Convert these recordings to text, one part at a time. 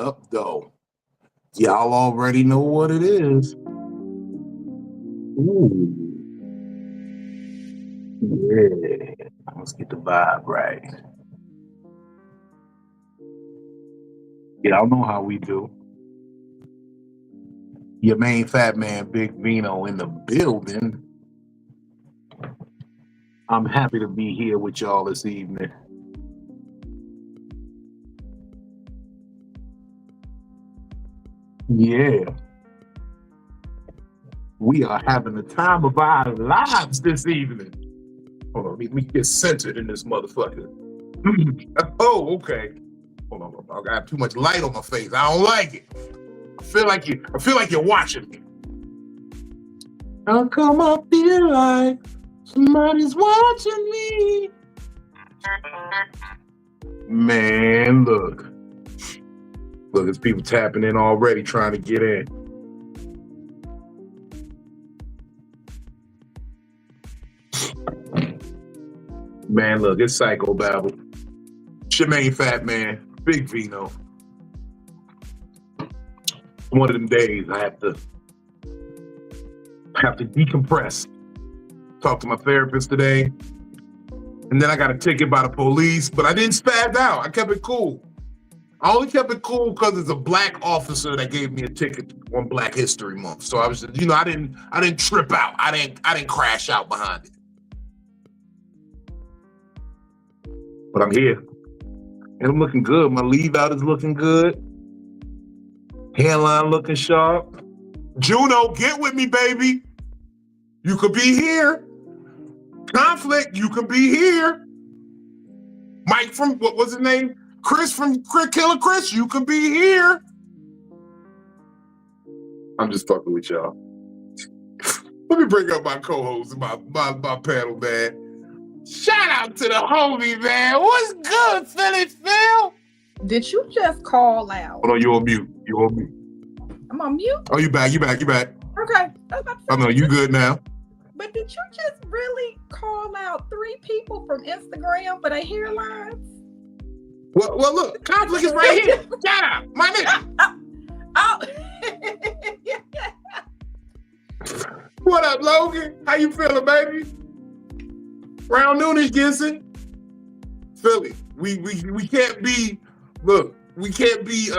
up, though? Y'all already know what it is. Ooh. Yeah. Let's get the vibe right. Y'all know how we do. Your main fat man, Big Vino, in the building. I'm happy to be here with y'all this evening. Yeah. We are having the time of our lives this evening. Hold on, let me get centered in this motherfucker. Oh, okay. Hold on, I got too much light on my face. I don't like it. I feel like you're watching me. How come I feel like somebody's watching me? Man, look, there's people tapping in already trying to get in. Man, look, it's Psycho-Babble. It's your main fat man, Big Vino. One of them days I have to decompress. Talk to my therapist today. And then I got a ticket by the police, but I didn't spaz out. I kept it cool. I only kept it cool because it's a black officer that gave me a ticket on Black History Month. So I was, I didn't trip out. I didn't crash out behind it. But I'm here. And I'm looking good. My leave out is looking good. Hairline looking sharp. Juno, get with me, baby. You could be here. Conflict, you could be here. Mike from, what was his name? Chris from Killer Chris, you could be here. I'm just fucking with y'all. Let me bring up my co-host, my panel, man. Shout out to the homie, man. What's good, Philly Phil? Did you just call out? Oh, no, you on mute. I'm on mute? Oh, you back. Okay. Oh, no, you good now. But did you just really call out 3 people from Instagram for their hairlines? Well, look, Conflict is right here. Shout out, my nigga. Oh. What up, Logan? How you feeling, baby? Round noonish, Gibson. Philly, we can't be. Look, we can't be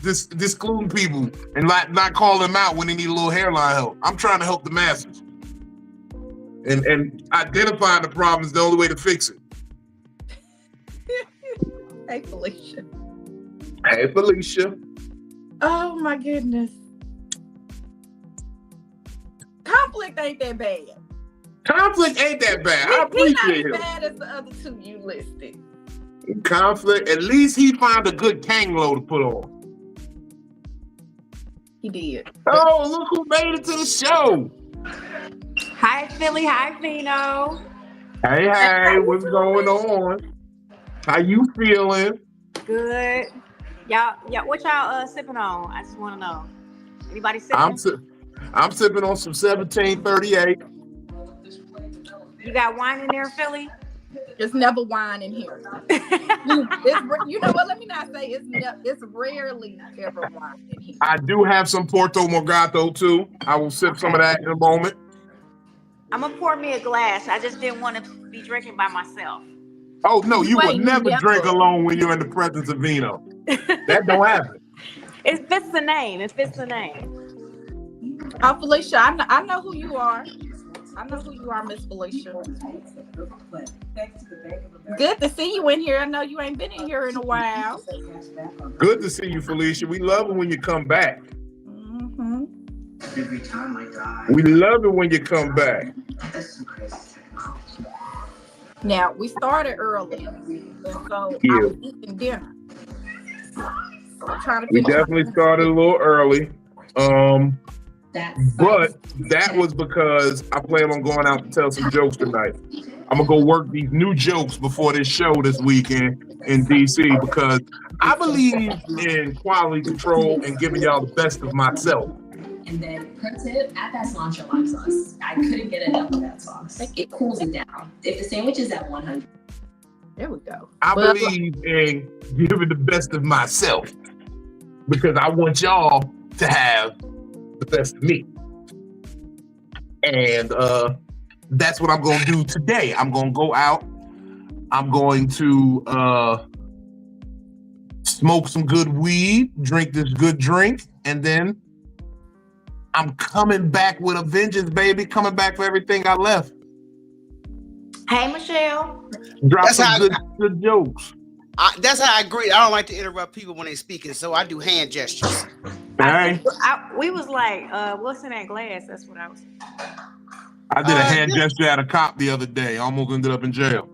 discluding people and not call them out when they need a little hairline help. I'm trying to help the masses. And identifying the problem is the only way to fix it. Hey, Felicia. Hey, Felicia. Oh, my goodness. Conflict ain't that bad. Conflict ain't that bad. I appreciate him. He's not as bad as the other 2 you listed. Conflict, at least he found a good Kanglo to put on. He did. Oh, look who made it to the show. Hi, Philly. Hi, Vino. Hey, what's going on? How you feeling? Good. Y'all, what y'all sipping on? I just want to know. Anybody sipping? I'm sipping on some 1738. You got wine in there, Philly? There's never wine in here. You know what? Let me not say it's rarely ever wine in here. I do have some Porto Morgato too. I will sip some of that in a moment. I'm gonna pour me a glass. I just didn't want to be drinking by myself. Oh no, you would never drink alone when you're in the presence of Vino. That don't happen. It fits the name. Oh, Felicia, I know who you are. I know who you are, Miss Felicia. Good to see you in here. I know you ain't been in here in a while. Good to see you, Felicia. We love it when you come back. Mm-hmm. Every time I die. We love it when you come back. Now, we started early, and so I was eating dinner. We definitely started a little early. But that was because I plan on going out to tell some jokes tonight. I'm gonna go work these new jokes before this show this weekend in DC because I believe in quality control and giving y'all the best of myself. And then, pro tip, add that cilantro lime sauce. I couldn't get enough of that sauce. It cools it down. If the sandwich is at 100. There we go. I believe in giving the best of myself. because I want y'all to have the best of me. And that's what I'm going to do today. I'm going to go out. I'm going to smoke some good weed, drink this good drink, and then I'm coming back with a vengeance, baby. Coming back for everything I left. Hey, Michelle. Drop That's some how good jokes. That's how I agree. I don't like to interrupt people when they're speaking, so I do hand gestures. Hey, We was like, what's in that glass? That's what I was. I did a hand gesture at a cop the other day. I almost ended up in jail.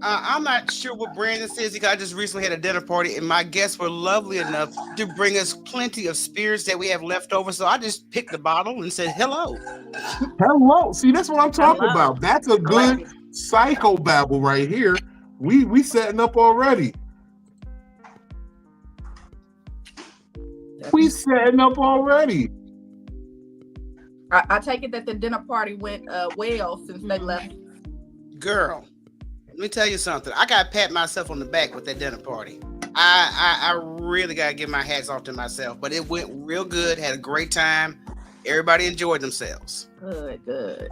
I'm not sure what Brandon says because I just recently had a dinner party and my guests were lovely enough to bring us plenty of spirits that we have left over. So I just picked the bottle and said hello. Hello. See, that's what I'm talking about. That's a good Psycho-Babble right here. We setting up already. We setting up already. I take it that the dinner party went well since they left. Girl, let me tell you something. I got to pat myself on the back with that dinner party. I really got to give my hats off to myself, but it went real good. Had a great time. Everybody enjoyed themselves. Good.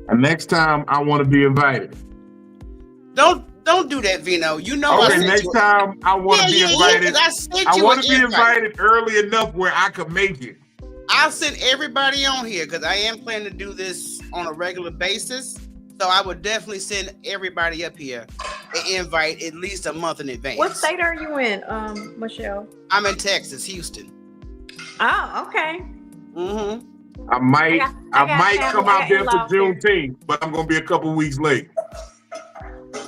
And next time I want to be invited. Don't do that, Vino. You know. Okay, next time I want to be invited. I want to be invited early enough where I could make it. I'll send everybody on here because I am planning to do this on a regular basis. So I would definitely send everybody up here an invite at least a month in advance. What state are you in, Michelle? I'm in Texas, Houston. Oh, okay. Mm-hmm. I might come out there for Juneteenth, but I'm gonna be a couple weeks late.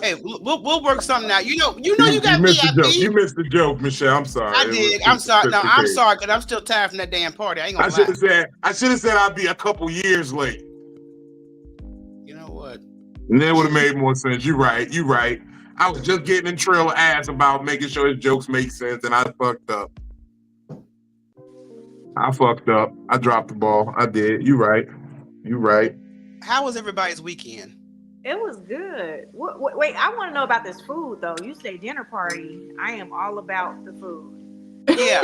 Hey, we'll work something out. You know you got VIP. You missed the joke, Michelle. I'm sorry. I did. I'm sorry. No, I'm sorry because I'm still tired from that damn party. I ain't gonna lie. I should have said I'd be a couple years late. You know what? And that would have made more sense. You're right. I was just getting in trail ass about making sure his jokes make sense, and I fucked up. I dropped the ball. I did. You're right. How was everybody's weekend? It was good. Wait, I want to know about this food though. You say dinner party. I am all about the food. Yeah.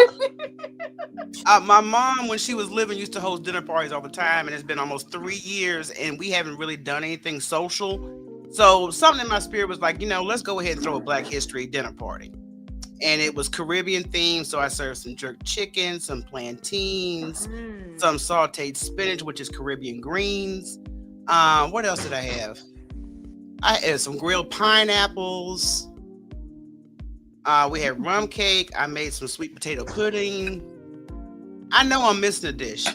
My mom, when she was living, used to host dinner parties all the time, and it's been almost 3 years, and we haven't really done anything social. So something in my spirit was like, let's go ahead and throw a Black History dinner party. And it was Caribbean themed, so I served some jerk chicken, some plantains, some sauteed spinach, which is Caribbean greens. What else did I have? I had some grilled pineapples. We had rum cake. I made some sweet potato pudding. I know I'm missing a dish.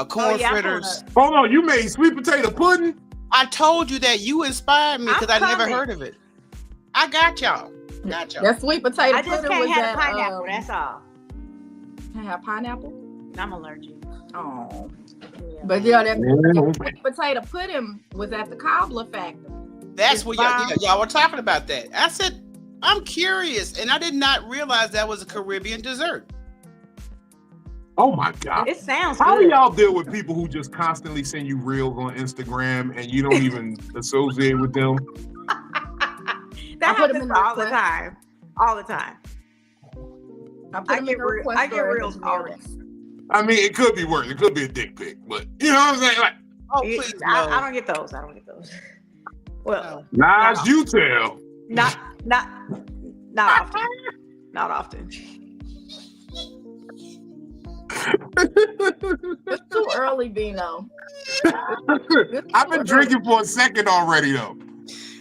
Corn fritters. Hold on, you made sweet potato pudding? I told you that you inspired me because I never heard of it. I got y'all. That sweet potato I just pudding can't was have pineapple. That's all. Can't have pineapple? I'm allergic. Oh. But that sweet potato pudding was at the Cobbler Factory. That's what y'all were talking about that. I said, I'm curious, and I did not realize that was a Caribbean dessert. Oh my God. It sounds How good. do y'all deal with people who just constantly send you reels on Instagram and you don't even associate with them? That happens all the time. All the time. I get reels all the time. I mean, it could be worse. It could be a dick pic, but you know what I'm saying? Like, please, I don't get those. Well, lies you tell. Not often. Not often. It's too early, Vino. I've been drinking for a second already, though.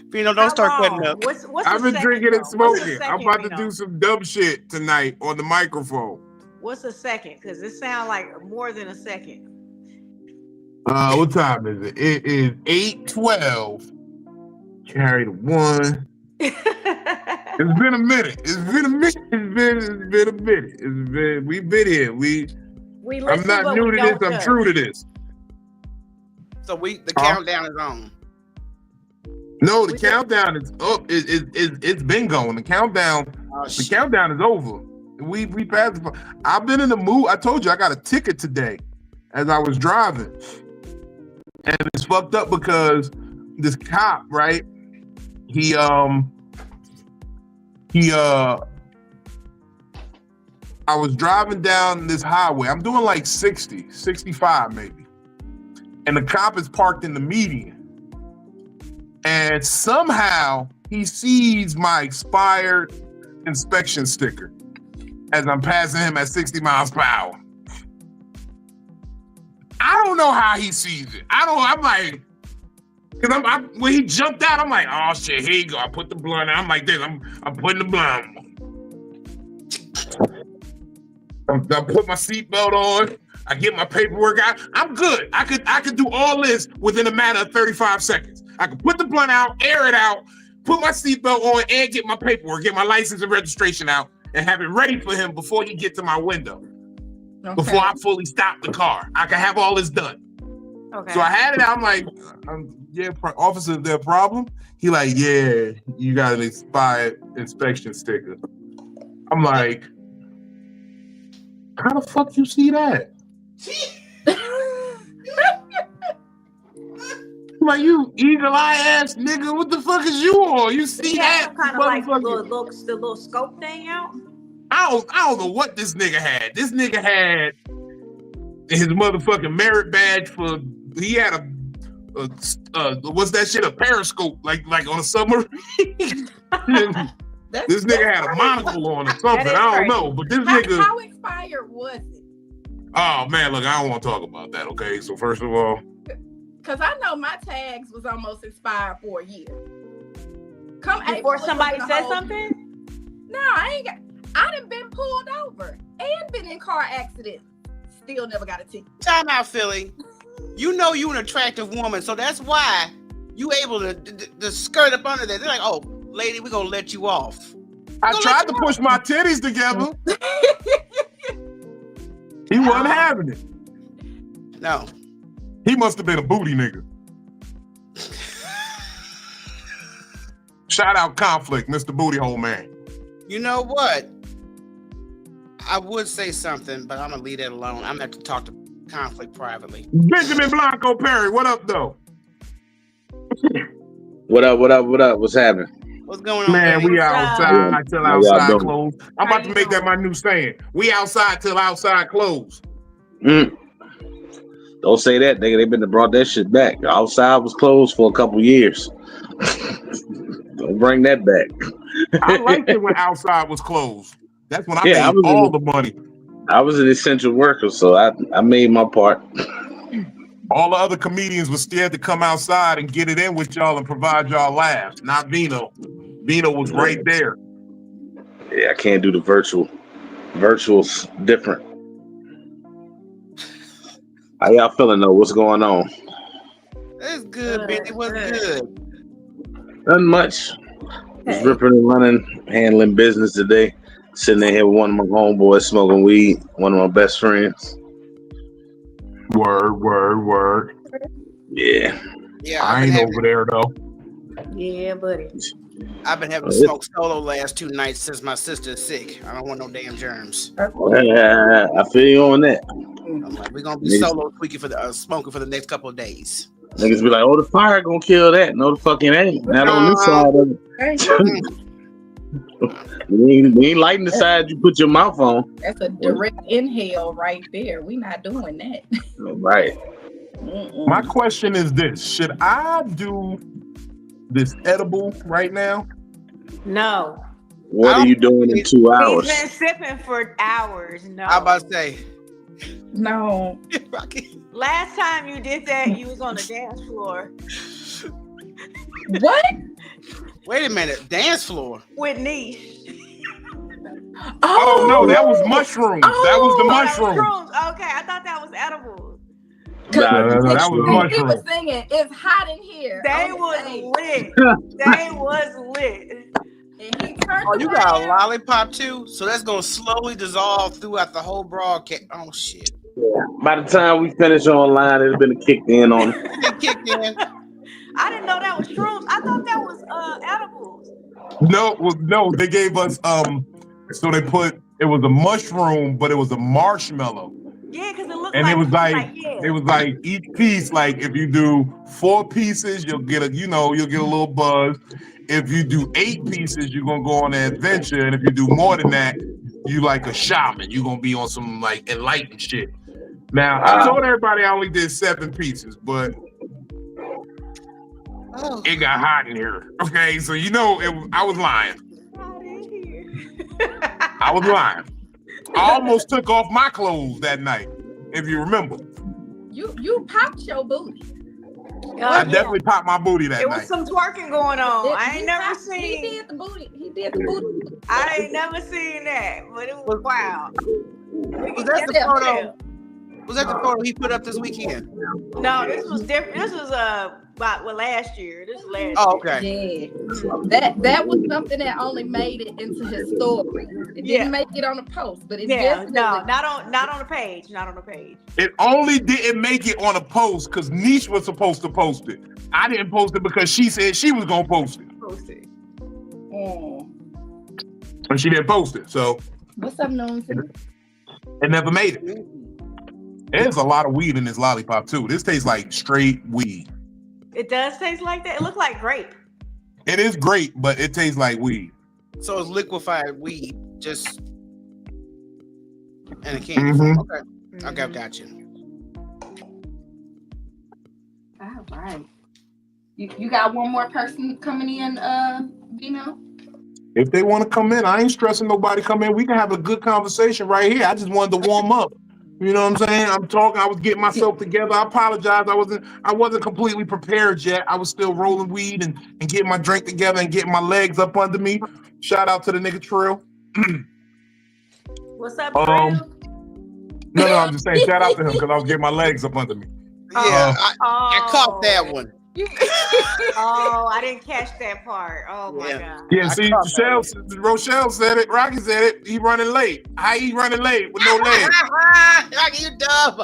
Vino, don't start cutting up. I've been drinking and smoking. I'm about to do some dumb shit tonight on the microphone. What's a second? Because it sounds like more than a second. What time is it? It is 8:12. Carry the one. It's been a minute. We've been here. I'm not new to this. I'm true to this. So the countdown is on. No, the countdown is up. It's been going. The countdown is over. We passed. I've been in the mood. I told you I got a ticket today as I was driving, and it's fucked up because this cop, right? He I was driving down this highway. I'm doing like 60, 65 maybe. And the cop is parked in the median. And somehow he sees my expired inspection sticker as I'm passing him at 60 miles per hour. I don't know how he sees it. I'm like, because when he jumped out, I'm like, oh shit, here you go. I put the blunt out. I'm like this, I'm putting the blunt on. I put my seatbelt on. I get my paperwork out. I'm good. I could do all this within a matter of 35 seconds. I could put the blunt out, air it out, put my seatbelt on, and get my paperwork, get my license and registration out, and have it ready for him before he gets to my window. Okay. Before I fully stop the car. I can have all this done. Okay. So I had it out. I'm like, yeah, officer, is there a problem? He like, yeah, you got an expired inspection sticker. I'm like, how the fuck you see that? I'm like, you eagle-eye ass nigga, what the fuck is you on? You see that? Kind of like the little scope thing out? I don't know what this nigga had. This nigga had his motherfucking merit badge for. He had a what's that shit? A periscope, like on a submarine. This nigga had a monocle on or something. I don't know, but this nigga. How expired was it? Oh man, look, I don't want to talk about that. Okay, so first of all, because I know my tags was almost expired for a year. Before somebody said something. No, I ain't got. I done been pulled over and been in car accidents. Still never got a ticket. Time out, Philly. You know you an attractive woman, so that's why you able to skirt up under there. They're like, oh, lady, we're going to let you off. I tried to push my titties together. He wasn't having it. No. He must have been a booty nigga. Shout out Conflict, Mr. Booty Hole Man. You know what? I would say something, but I'm going to leave that alone. I'm going to have to talk to Conflict privately. Benjamin Blanco Perry, what up, though? What up? What's happening? What's going on? Man, we outside till outside close. I'm about to make that my new saying. We outside till outside close. Don't say that, nigga. They been brought that shit back. Outside was closed for a couple years. Don't bring that back. I liked it when outside was closed. That's when I made all the money. I was an essential worker, so I made my part. All the other comedians were scared to come outside and get it in with y'all and provide y'all laughs. Not Vino. Vino was right there. Yeah, I can't do the virtual. Virtual's different. How y'all feeling though? What's going on? It's good, Benny. What's good? Nothing much. Just ripping and running, handling business today. Sitting in here with one of my homeboys smoking weed. One of my best friends. Word. Yeah. I ain't over there though. Yeah, buddy. I've been having to smoke solo last 2 nights since my sister's sick. I don't want no damn germs. I feel you on that. I'm like, we're gonna be solo tweaking for the smoking for the next couple of days. Niggas be like, oh, the fire gonna kill that. No, the fucking ain't. Not on this side of it. We ain't lighting the side you put your mouth on. That's a direct inhale right there. We not doing that. Right. My question is this: should I do this edible right now? No. What are you doing in 2 hours? He's been sipping for hours. No. I'm about to say. No. Last time you did that, you was on the dance floor. What? Wait a minute, dance floor with Niche. Oh no, that was mushrooms. That was the mushrooms. Okay, I thought that was edibles. That was mushrooms. He was singing, "It's hot in here." They was lit. They was lit. And he turned you got a lollipop too? So that's gonna slowly dissolve throughout the whole broadcast. Oh shit. Yeah. By the time we finish online, it's been kicked in on it. It kicked in. I didn't know that was shrooms. I thought that was edibles. No, they gave us so they put it was a mushroom, but it was a marshmallow. Yeah, because it looked and like it was like each piece, like if you do 4 pieces, you'll get a little buzz. If you do 8 pieces, you're gonna go on an adventure, and if you do more than that, you like a shaman. You gonna be on some like enlightened shit. Now I told everybody I only did 7 pieces, but it got hot in here. Okay, so I was lying. I was lying. I almost took off my clothes that night, if you remember. You popped your booty. I definitely popped my booty that night. It was some twerking going on. I ain't never seen. He did the booty. I ain't never seen that, but it was wild. Was that the photo? Was that the photo he put up this weekend? No, this was different. This was about last year. This was last year. Oh, okay. Yeah. That was something that only made it into his story. It didn't make it on a post, but it not on the page. Not on the page. It only didn't make it on a post because Niche was supposed to post it. I didn't post it because she said she was gonna post it. And she didn't post it. So what's up, Nonsense? It never made it. There's a lot of weed in this lollipop too. This tastes like straight weed. It does taste like that. It looks like grape. It is great, but it tastes like weed. So it's liquefied weed, just in a can. Okay, I got you. All right. You got one more person coming in, Vino? If they want to come in, I ain't stressing nobody come in. We can have a good conversation right here. I just wanted to warm up. You know what I'm saying? I'm talking. I was getting myself together. I apologize. I wasn't completely prepared yet. I was still rolling weed and getting my drink together and getting my legs up under me. Shout out to the nigga Trill. What's up, Trill? No, I'm just saying shout out to him because I was getting my legs up under me. Yeah, I caught that one. I didn't catch that part. Oh my god. Yeah, see, Rochelle said it. Rocky said it. He running late. How he running late with no legs? Rocky, you dumb.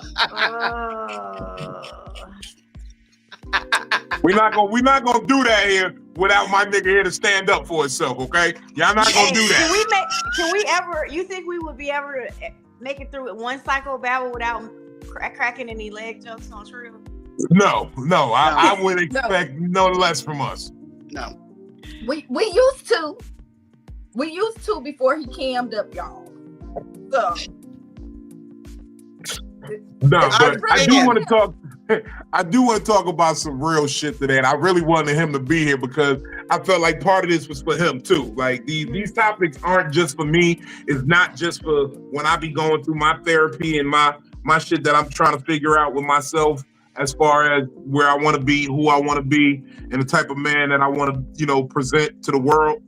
We're not gonna do that here without my nigga here to stand up for himself. Okay, y'all not gonna do that. Can we ever? You think we would be able to make it through with one Psycho-Babble without cracking any leg jokes on Trill? No, I would expect no less from us. No. We used to before he cammed up, y'all. So no, but I do want to talk. I do want to talk about some real shit today, and I really wanted him to be here because I felt like part of this was for him too. Like these topics aren't just for me. It's not just for when I be going through my therapy and my shit that I'm trying to figure out with myself. As far as where I want to be, who I want to be, and the type of man that I want to, present to the world.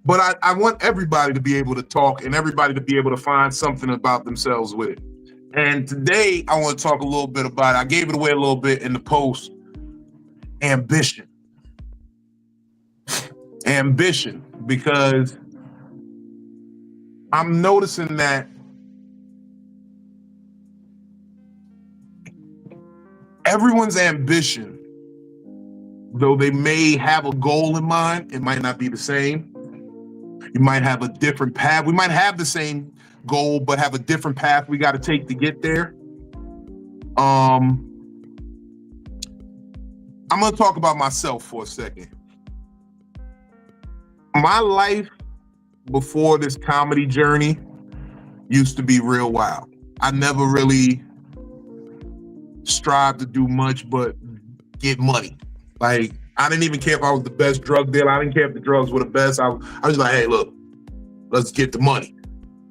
But I want everybody to be able to talk and everybody to be able to find something about themselves with it. And today I want to talk a little bit about it. I gave it away a little bit in the post. Ambition. Ambition, because I'm noticing that everyone's ambition, though they may have a goal in mind, it might not be the same. You might have a different path. We might have the same goal, but have a different path we got to take to get there. I'm going to talk about myself for a second. My life before this comedy journey used to be real wild. I never really strive to do much but get money. Like, I didn't even care if I was the best drug dealer. I didn't care if the drugs were the best. I was like, hey, look, let's get the money.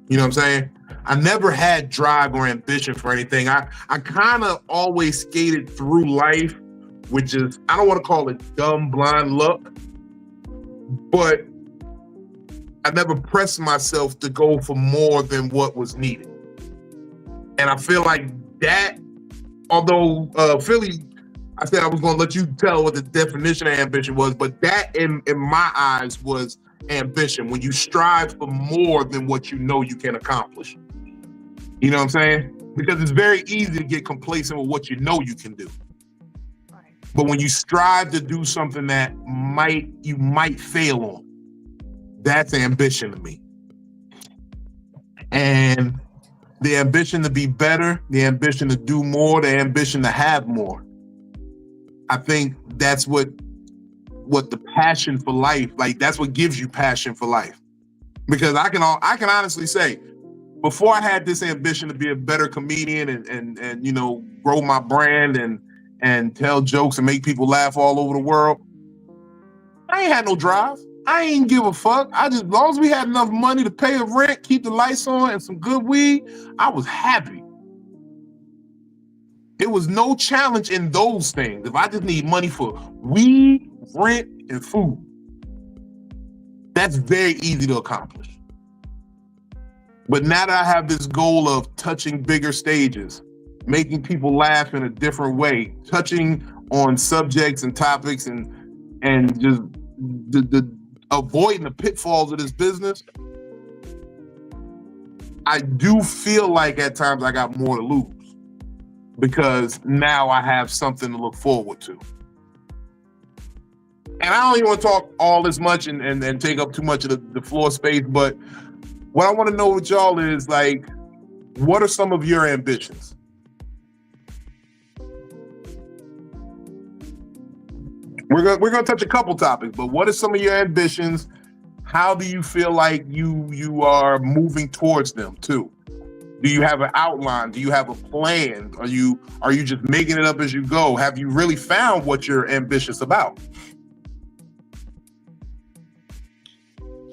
You know what I'm saying? I never had drive or ambition for anything. I kind of always skated through life, which is, I don't want to call it dumb, blind luck, but I never pressed myself to go for more than what was needed. And I feel like that, although Philly, I said I was going to let you tell what the definition of ambition was, but that in my eyes was ambition, when you strive for more than what you know you can accomplish. You know what I'm saying? Because it's very easy to get complacent with what you know you can do. Right. But when you strive to do something that you might fail on, that's ambition to me. And the ambition to be better, the ambition to do more, the ambition to have more. I think that's what what the passion for life, like that's what gives you passion for life. Because I can honestly say, before I had this ambition to be a better comedian and you know, grow my brand and tell jokes and make people laugh all over the world, I ain't had no drive. I ain't give a fuck. As long as we had enough money to pay a rent, keep the lights on, and some good weed, I was happy. There was no challenge in those things. If I just need money for weed, rent, and food, that's very easy to accomplish. But now that I have this goal of touching bigger stages, making people laugh in a different way, touching on subjects and topics and just the avoiding the pitfalls of this business, I do feel like at times I got more to lose because now I have something to look forward to. And I don't even want to talk all this much and take up too much of the floor space, but what I want to know with y'all is, like, what are some of your ambitions? We're gonna touch a couple topics, but what are some of your ambitions? How do you feel like you are moving towards them too? Do you have an outline? Do you have a plan? Are you just making it up as you go? Have you really found what you're ambitious about?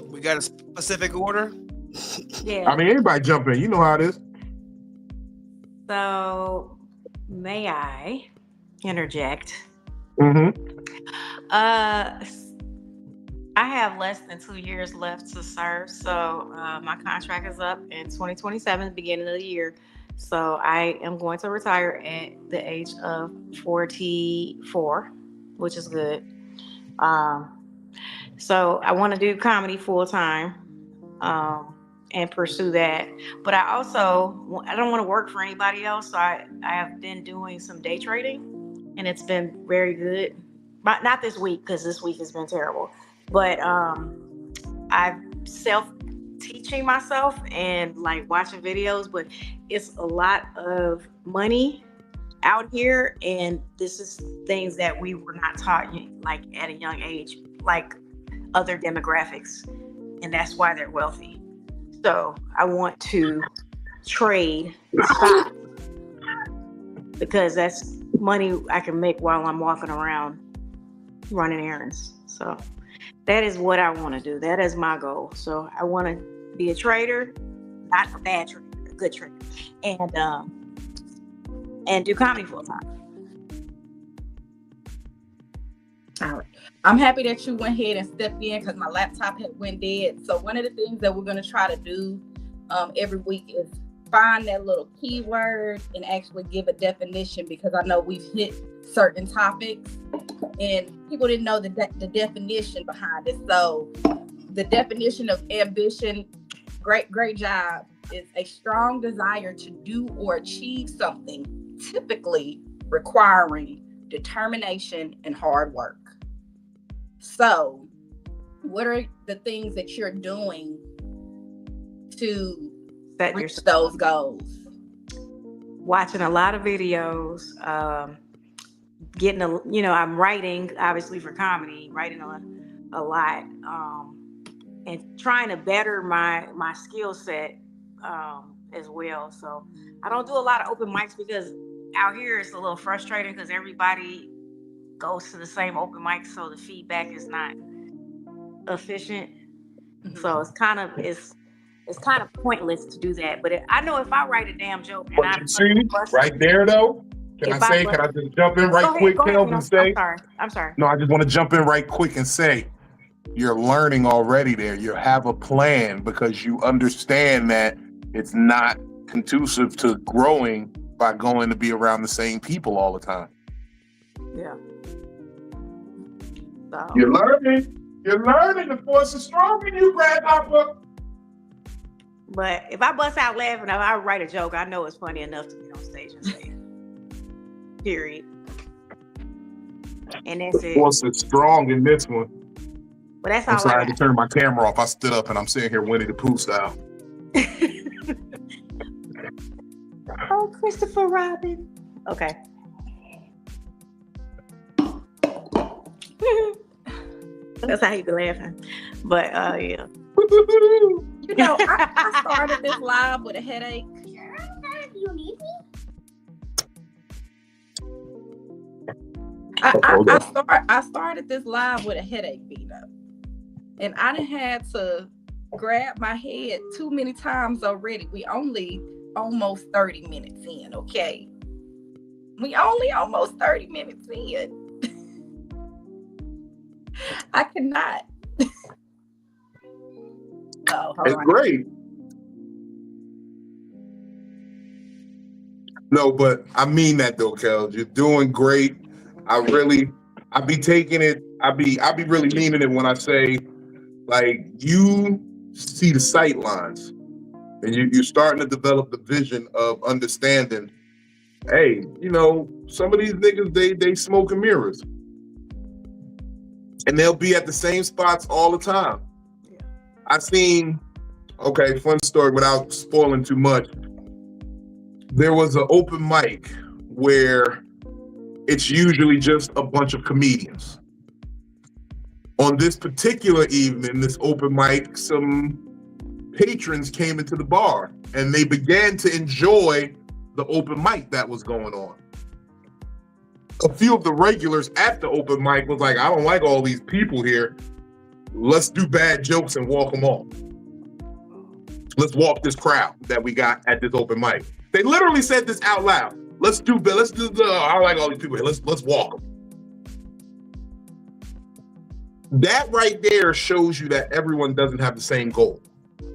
We got a specific order? Yeah. I mean, anybody jump in. You know how it is. So, may I interject? Mm-hmm. I have less than 2 years left to serve, so my contract is up in 2027, beginning of the year. So I am going to retire at the age of 44, which is good. So I want to do comedy full time and pursue that. But I don't want to work for anybody else. So I have been doing some day trading, and it's been very good. But not this week, because this week has been terrible. But I'm self-teaching myself and like watching videos, but it's a lot of money out here, and this is things that we were not taught like at a young age, like other demographics, and that's why they're wealthy. So I want to trade stock because that's money I can make while I'm walking around running errands. So that is what I want to do. That is my goal. So I want to be a trader, not a bad trader, a good trader, and do comedy full time. All right. I'm happy that you went ahead and stepped in because my laptop had went dead. So one of the things that we're going to try to do every week is find that little keyword and actually give a definition, because I know we've hit certain topics and people didn't know the definition behind it. So the definition of ambition, great job, is a strong desire to do or achieve something, typically requiring determination and hard work. So what are the things that you're doing to reach those goals? Watching a lot of videos, I'm writing obviously for comedy, writing a lot, and trying to better my skill set as well. So I don't do a lot of open mics because out here it's a little frustrating because everybody goes to the same open mic, so the feedback is not efficient. Mm-hmm. So it's kind of pointless to do that. But I know if I write a damn joke and I see right there though. Can I just jump in right quick, Kelvin, and say? I'm sorry. No, I just want to jump in right quick and say, you're learning already there. You have a plan because you understand that it's not conducive to growing by going to be around the same people all the time. Yeah. So. You're learning. The force is strong in you, grasshopper. But if I bust out laughing, if I write a joke, I know it's funny enough to get on stage and say it. Period. And that's it. The force is strong in this one. But that's I'm all sorry, I had to turn my camera off. I stood up and I'm sitting here Winnie the Pooh style. Oh, Christopher Robin. Okay. That's how he be laughing. But yeah. You know, I started this live with a headache. You need me? I started this live with a headache, Vito. And I done had to grab my head too many times already. We only almost 30 minutes in, okay? We only almost 30 minutes in. I cannot. It's great. No, but I mean that though, Kel. You're doing great. I be taking it. I be really meaning it when I say, like, you see the sight lines, and you're starting to develop the vision of understanding. Hey, you know, some of these niggas they smoking mirrors, and they'll be at the same spots all the time. I seen. Okay, fun story without spoiling too much. There was an open mic where it's usually just a bunch of comedians. On this particular evening, this open mic, some patrons came into the bar and they began to enjoy the open mic that was going on. A few of the regulars at the open mic was like, I don't like all these people here. Let's do bad jokes and walk them off. Let's walk this crowd that we got at this open mic. They literally said this out loud. Let's do I don't like all these people here. Let's walk them. That right there shows you that everyone doesn't have the same goal.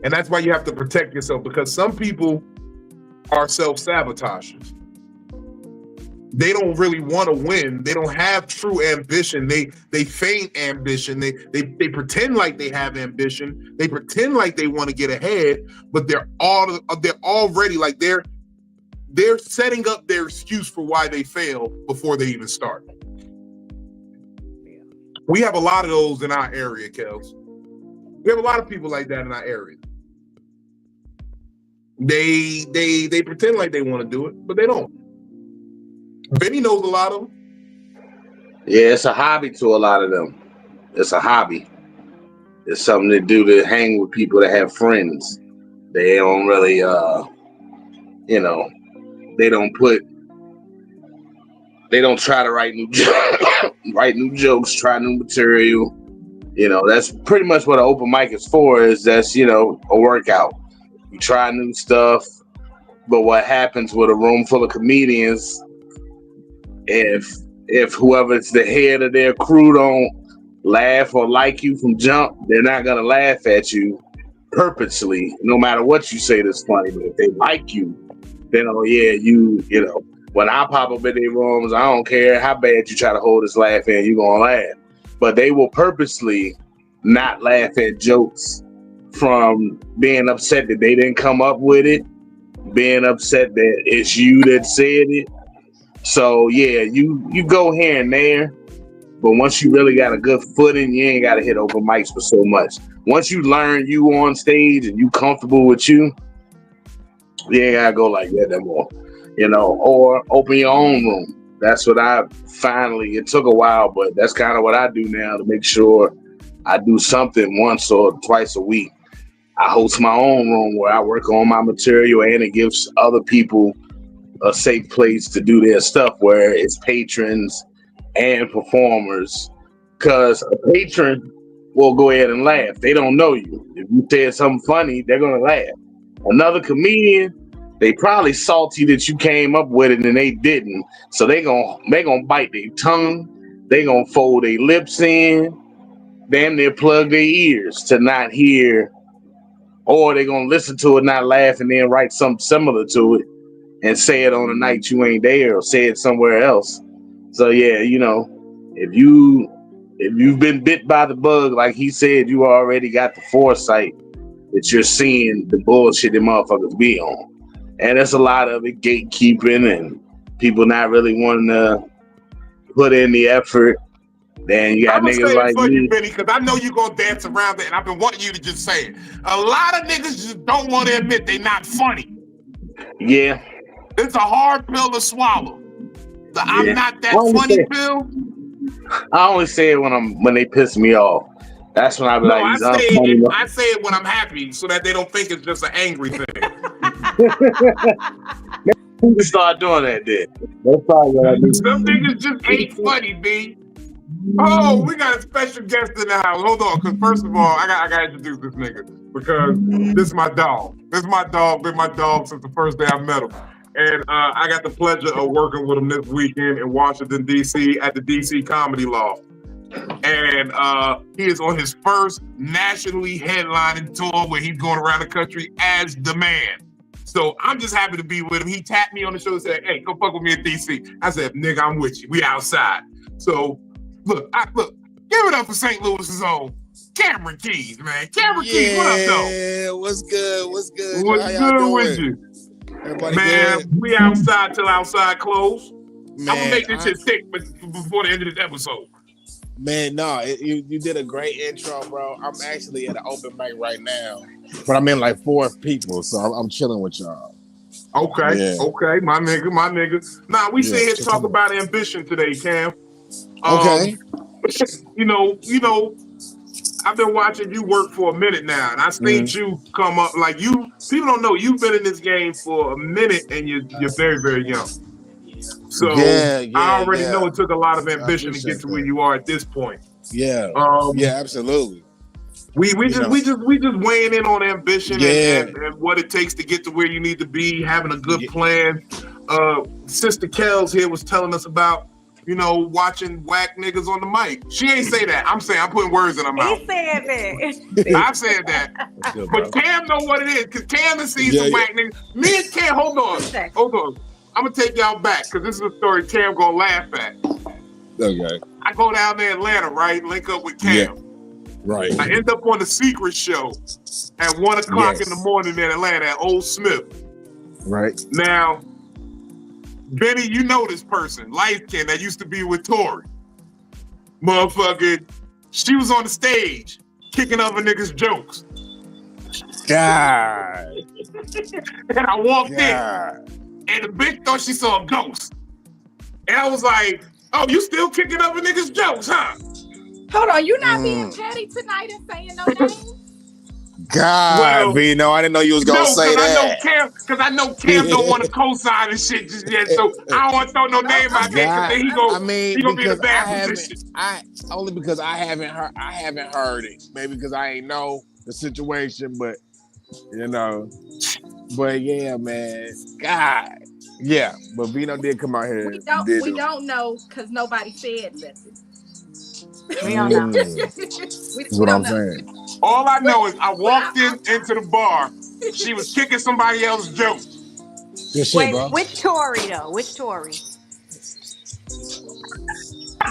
And that's why you have to protect yourself, because some people are self-sabotagers. They don't really want to win. They don't have true ambition. They feign ambition. They pretend like they have ambition. They pretend like they want to get ahead, but they're already like they're setting up their excuse for why they fail before they even start. We have a lot of those in our area, Kels. We have a lot of people like that in our area. They pretend like they want to do it, but they don't. Benny knows a lot of them. Yeah, it's a hobby to a lot of them. It's a hobby. It's something to do to hang with people that have friends. They don't really, they don't try to write new jokes, try new material. You know, that's pretty much what an open mic is for. Is that's, you know, a workout. You try new stuff, but what happens with a room full of comedians? If whoever's the head of their crew don't laugh or like you from jump, they're not gonna laugh at you purposely, no matter what you say that's funny. But if they like you, then you know, when I pop up in their rooms, I don't care how bad you try to hold us laughing, you're gonna laugh. But they will purposely not laugh at jokes from being upset that they didn't come up with it, being upset that it's you that said it. So yeah, you go here and there, but once you really got a good footing, you ain't got to hit open mics for so much. Once you learn you on stage and you comfortable with you ain't gotta go like that no more, you know. Or open your own room. That's what it took a while, but that's kind of what I do now to make sure I do something once or twice a week. I host my own room where I work on my material, and it gives other people a safe place to do their stuff, where it's patrons and performers, because a patron will go ahead and laugh. They don't know you. If you said something funny, they're gonna laugh. Another comedian, they probably salty that you came up with it and they didn't, so they gonna bite their tongue, they gonna fold their lips in, damn near plug their ears to not hear, or they gonna listen to it, not laugh, and then write something similar to it and say it on a night you ain't there, or say it somewhere else. So yeah, you know, if you've been bit by the bug, like he said, you already got the foresight that you're seeing the bullshit that motherfuckers be on. And there's a lot of it, gatekeeping and people not really wanting to put in the effort. Then you got niggas like me. You, Benny, because I know you're going to dance around it, and I've been wanting you to just say it. A lot of niggas just don't want to admit they not funny. Yeah. It's a hard pill to swallow. I'm not that funny pill. I only say it when they piss me off. That's when I be No, like, I he's say unfunny. I say it when I'm happy, so that they don't think it's just an angry thing. You can start doing that then. That's probably what I do. Some niggas just ain't funny, B. Oh, we got a special guest in the house. Hold on, because first of all, I got to introduce this nigga because this is my dog. This is my dog. Been my dog since the first day I met him. And I got the pleasure of working with him this weekend in Washington, D.C. at the D.C. Comedy Loft. And he is on his first nationally headlining tour where he's going around the country as the man. So I'm just happy to be with him. He tapped me on the shoulder and said, hey, come fuck with me in D.C. I said, nigga, I'm with you. We outside. So look, give it up for St. Louis's own Cameron Keys, man. Cameron Keys, what up, though? Yeah, what's good? What's good? What's How y'all good doing? with you? Everybody Man, good? we outside till outside close. Man, I'm gonna make this shit thick before the end of this episode. Man, no, you did a great intro, bro. I'm actually at an open mic right now, but I'm in like 4 people, so I'm chilling with y'all. Okay, okay, my nigga. Nah, we sit here to talk about ambition today, Cam. Okay. You know, I've been watching you work for a minute now, and I seen you come up like you. People don't know you've been in this game for a minute, and you're very, very young. So I already know it took a lot of ambition to get to where you are at this point. Yeah, absolutely. We just weighing in on ambition and what it takes to get to where you need to be, having a good plan. Sister Kells here was telling us about, watching whack niggas on the mic. She ain't say that. I'm saying I'm putting words in her mouth. He said that. I said that. But Cam know what it is, because Cam has seen some whack niggas. Me and Cam, hold on. I'm gonna take y'all back because this is a story Cam gonna laugh at. Okay. I go down there in Atlanta, right? Link up with Cam. Yeah. Right. I end up on the Secret Show at 1 o'clock in the morning in Atlanta at Old Smith. Right. Now, Benny, you know this person, light skin that used to be with Tori. Motherfucker, she was on the stage kicking other niggas' jokes. God. And I walked in, and the bitch thought she saw a ghost. And I was like, oh, you still kicking other niggas' jokes, huh? Hold on, you not being petty tonight and saying no names? God, Vino, I didn't know you was gonna say that. Because I know Cam don't want to co-sign and shit just yet, so I don't want to throw no name out there because then he gonna be in a bad position. Only because I haven't heard it. Maybe because I ain't know the situation, but but yeah, man, God, yeah. But Vino did come out here. We don't know because nobody said nothing. We don't know. That's what I'm saying. All I know is I walked into the bar. She was kicking somebody else's jokes. Good shit, Wait, bro. which Tory though? Which Tory?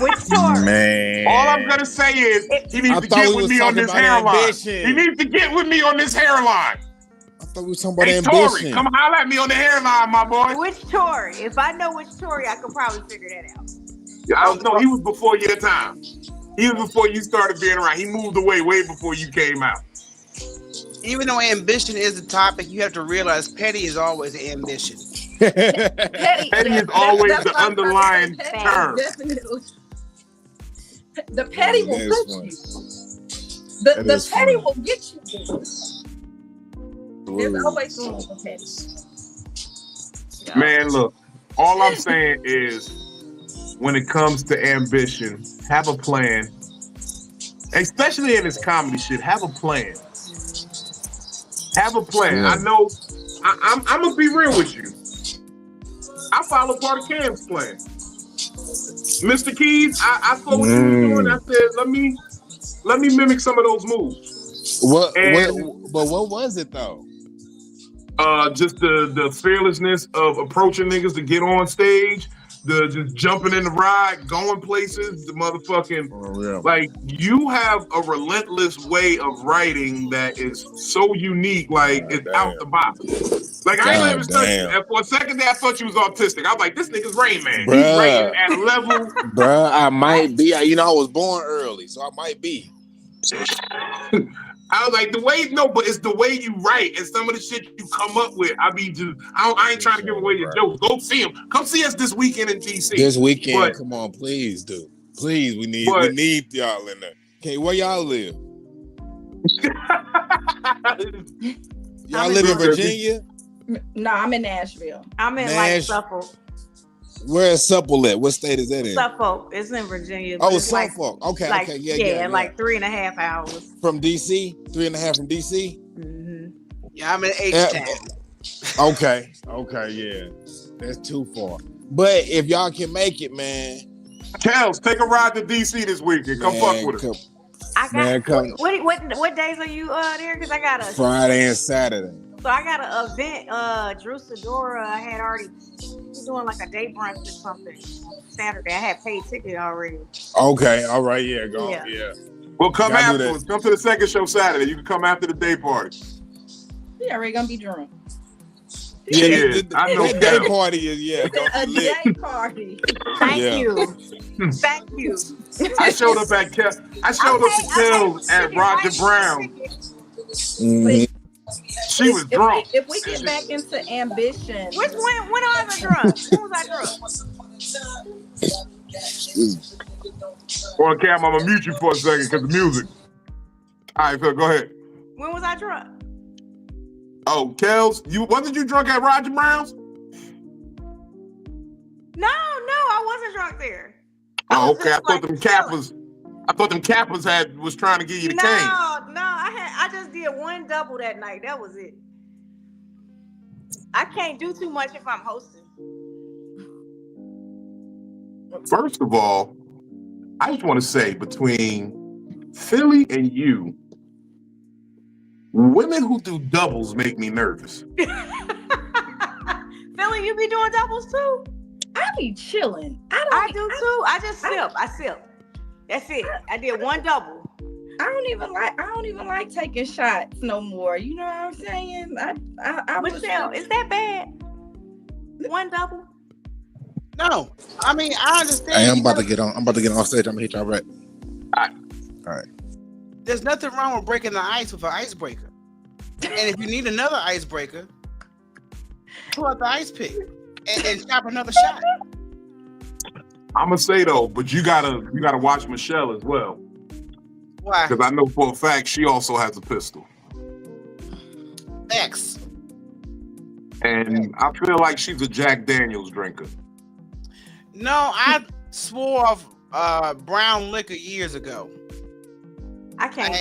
Which Tory? Man. All I'm gonna say is he needs to get with me on this hairline. He needs to get with me on this hairline. I thought we were talking about ambition. Tory, come holler at me on the hairline, my boy. Which Tory? If I know which Tory, I could probably figure that out. I don't know. He was before your time. He was before you started being around. He moved away way before you came out. Even though ambition is the topic, you have to realize petty is always ambition. Petty is always the underlying term. Definitely. The petty will push you. The petty will get you there. There's always room for petty. Man, look, all I'm saying is when it comes to ambition, have a plan. Especially in this comedy shit, have a plan. Have a plan. Yeah. I know, I'm gonna be real with you. I follow part of Cam's plan. Mr. Keys, I saw what you were doing. I said, let me mimic some of those moves. But what was it though? Just the fearlessness of approaching niggas to get on stage. The just jumping in the ride, going places, the motherfucking like you have a relentless way of writing that is so unique, like it's out the box. Like I ain't even studying. And for a second there, I thought you was autistic. I was like, this nigga's Rain Man. Bruh. He's writing at a level. Bruh, I might be. I was born early, so I might be. I was like, but it's the way you write and some of the shit you come up with. I mean, I ain't trying to give away your jokes. Go see him. Come see us this weekend in DC. This weekend, come on, please, dude. Please, we need y'all in there. Okay, where y'all live? Y'all live in Virginia? No, I'm in Nashville. I'm in like Suffolk. Where is Suffolk at? What state is that in? Suffolk. It's in Virginia. Oh, it's Suffolk. Okay, like, okay, yeah. Like 3.5 hours. From DC? 3.5 from DC? Mm-hmm. Yeah, I'm in H-Town. Okay, yeah. That's too far. But if y'all can make it, man. Kels, take a ride to DC this weekend. Come fuck with us. What days are you there? Because I got a Friday and Saturday. So I got an event. Drew Sidora, I had already doing like a day brunch or something Saturday. I had paid ticket already. Okay, all right, yeah, go. Yeah. Well, come afterwards. Come to the second show Saturday. You can come after the day party. We already gonna be drunk. Yeah, I know. That day party is a day party. Thank you. I showed up at Kels at Roger Brown. Mm-hmm. She was drunk. If we get back into ambition, when I was drunk? When was I drunk? Well, Cam, I'm gonna mute you for a second because of music. All right, Phil, go ahead. When was I drunk? Oh, Kels, wasn't you drunk at Roger Brown's? No, I wasn't drunk there. Oh, okay. I thought them Kappas was trying to give you the cane. No, I just did one double that night. That was it. I can't do too much if I'm hosting. First of all, I just want to say between Philly and you, women who do doubles make me nervous. Philly, you be doing doubles too? I be chilling. I do too. I just sip. I sip. That's it. I did one double. I don't even like taking shots no more. You know what I'm saying? Michelle, is that bad? One double? No. I mean, I understand. Hey, I'm about to get on stage. I'm gonna hit y'all right. All right. There's nothing wrong with breaking the ice with an icebreaker. And if you need another icebreaker, pull out the ice pick and chop another shot. I'm gonna say though, but you gotta watch Michelle as well. Why? Because I know for a fact she also has a pistol. X. And I feel like she's a Jack Daniels drinker. No, I swore off brown liquor years ago. I can't.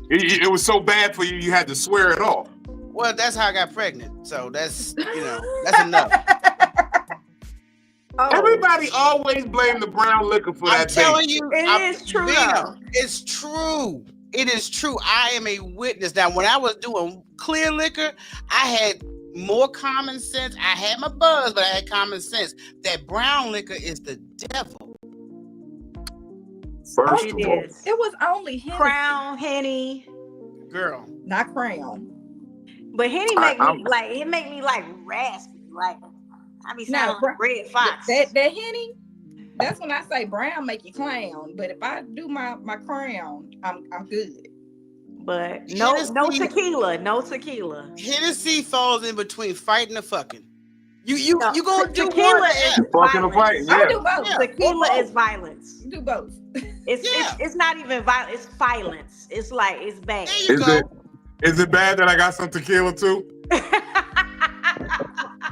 It was so bad for you had to swear it off. Well, that's how I got pregnant. So that's that's enough. Everybody always blame the brown liquor for that. I'm telling you, it is true. It's true. It is true. I am a witness. Now, when I was doing clear liquor, I had more common sense. I had my buzz, but I had common sense. That brown liquor is the devil. First of all, it was only Henny. Crown, Henny. Girl. Not Crown. But Henny make me like raspy. Like I be sounding like Red Fox. That Henny, that's when I say brown make you clown. But if I do my crown, I'm good. But no tequila. Hennessy falls in between fighting and fucking. You gonna do tequila one is fucking and fighting. Yeah. I do both. Yeah. Tequila is violence. Do both. It's not even violence. It's violence. It's like it's bad. There you go. Is it bad that I got some tequila too?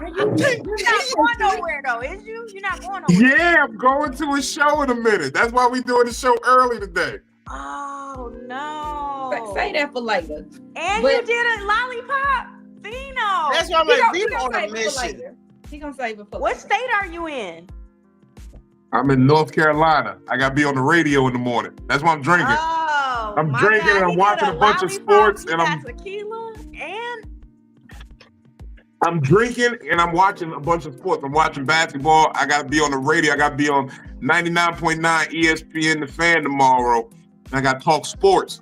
You're not going nowhere though, is you? You're not going nowhere. Yeah, I'm going to a show in a minute. That's why we doing the show early today. Oh no! Say that for later. And you did a lollipop, Vino. That's why I'm like Vino on a mission. He gonna save it for What later. state are you in? I'm in North Carolina. I gotta be on the radio in the morning. That's why I'm drinking. Oh, I'm drinking and I'm watching a bunch of sports and I'm tequila and I'm drinking and I'm watching a bunch of sports. I'm watching basketball. I gotta be on the radio. I gotta be on 99.9 ESPN The Fan tomorrow. And I gotta talk sports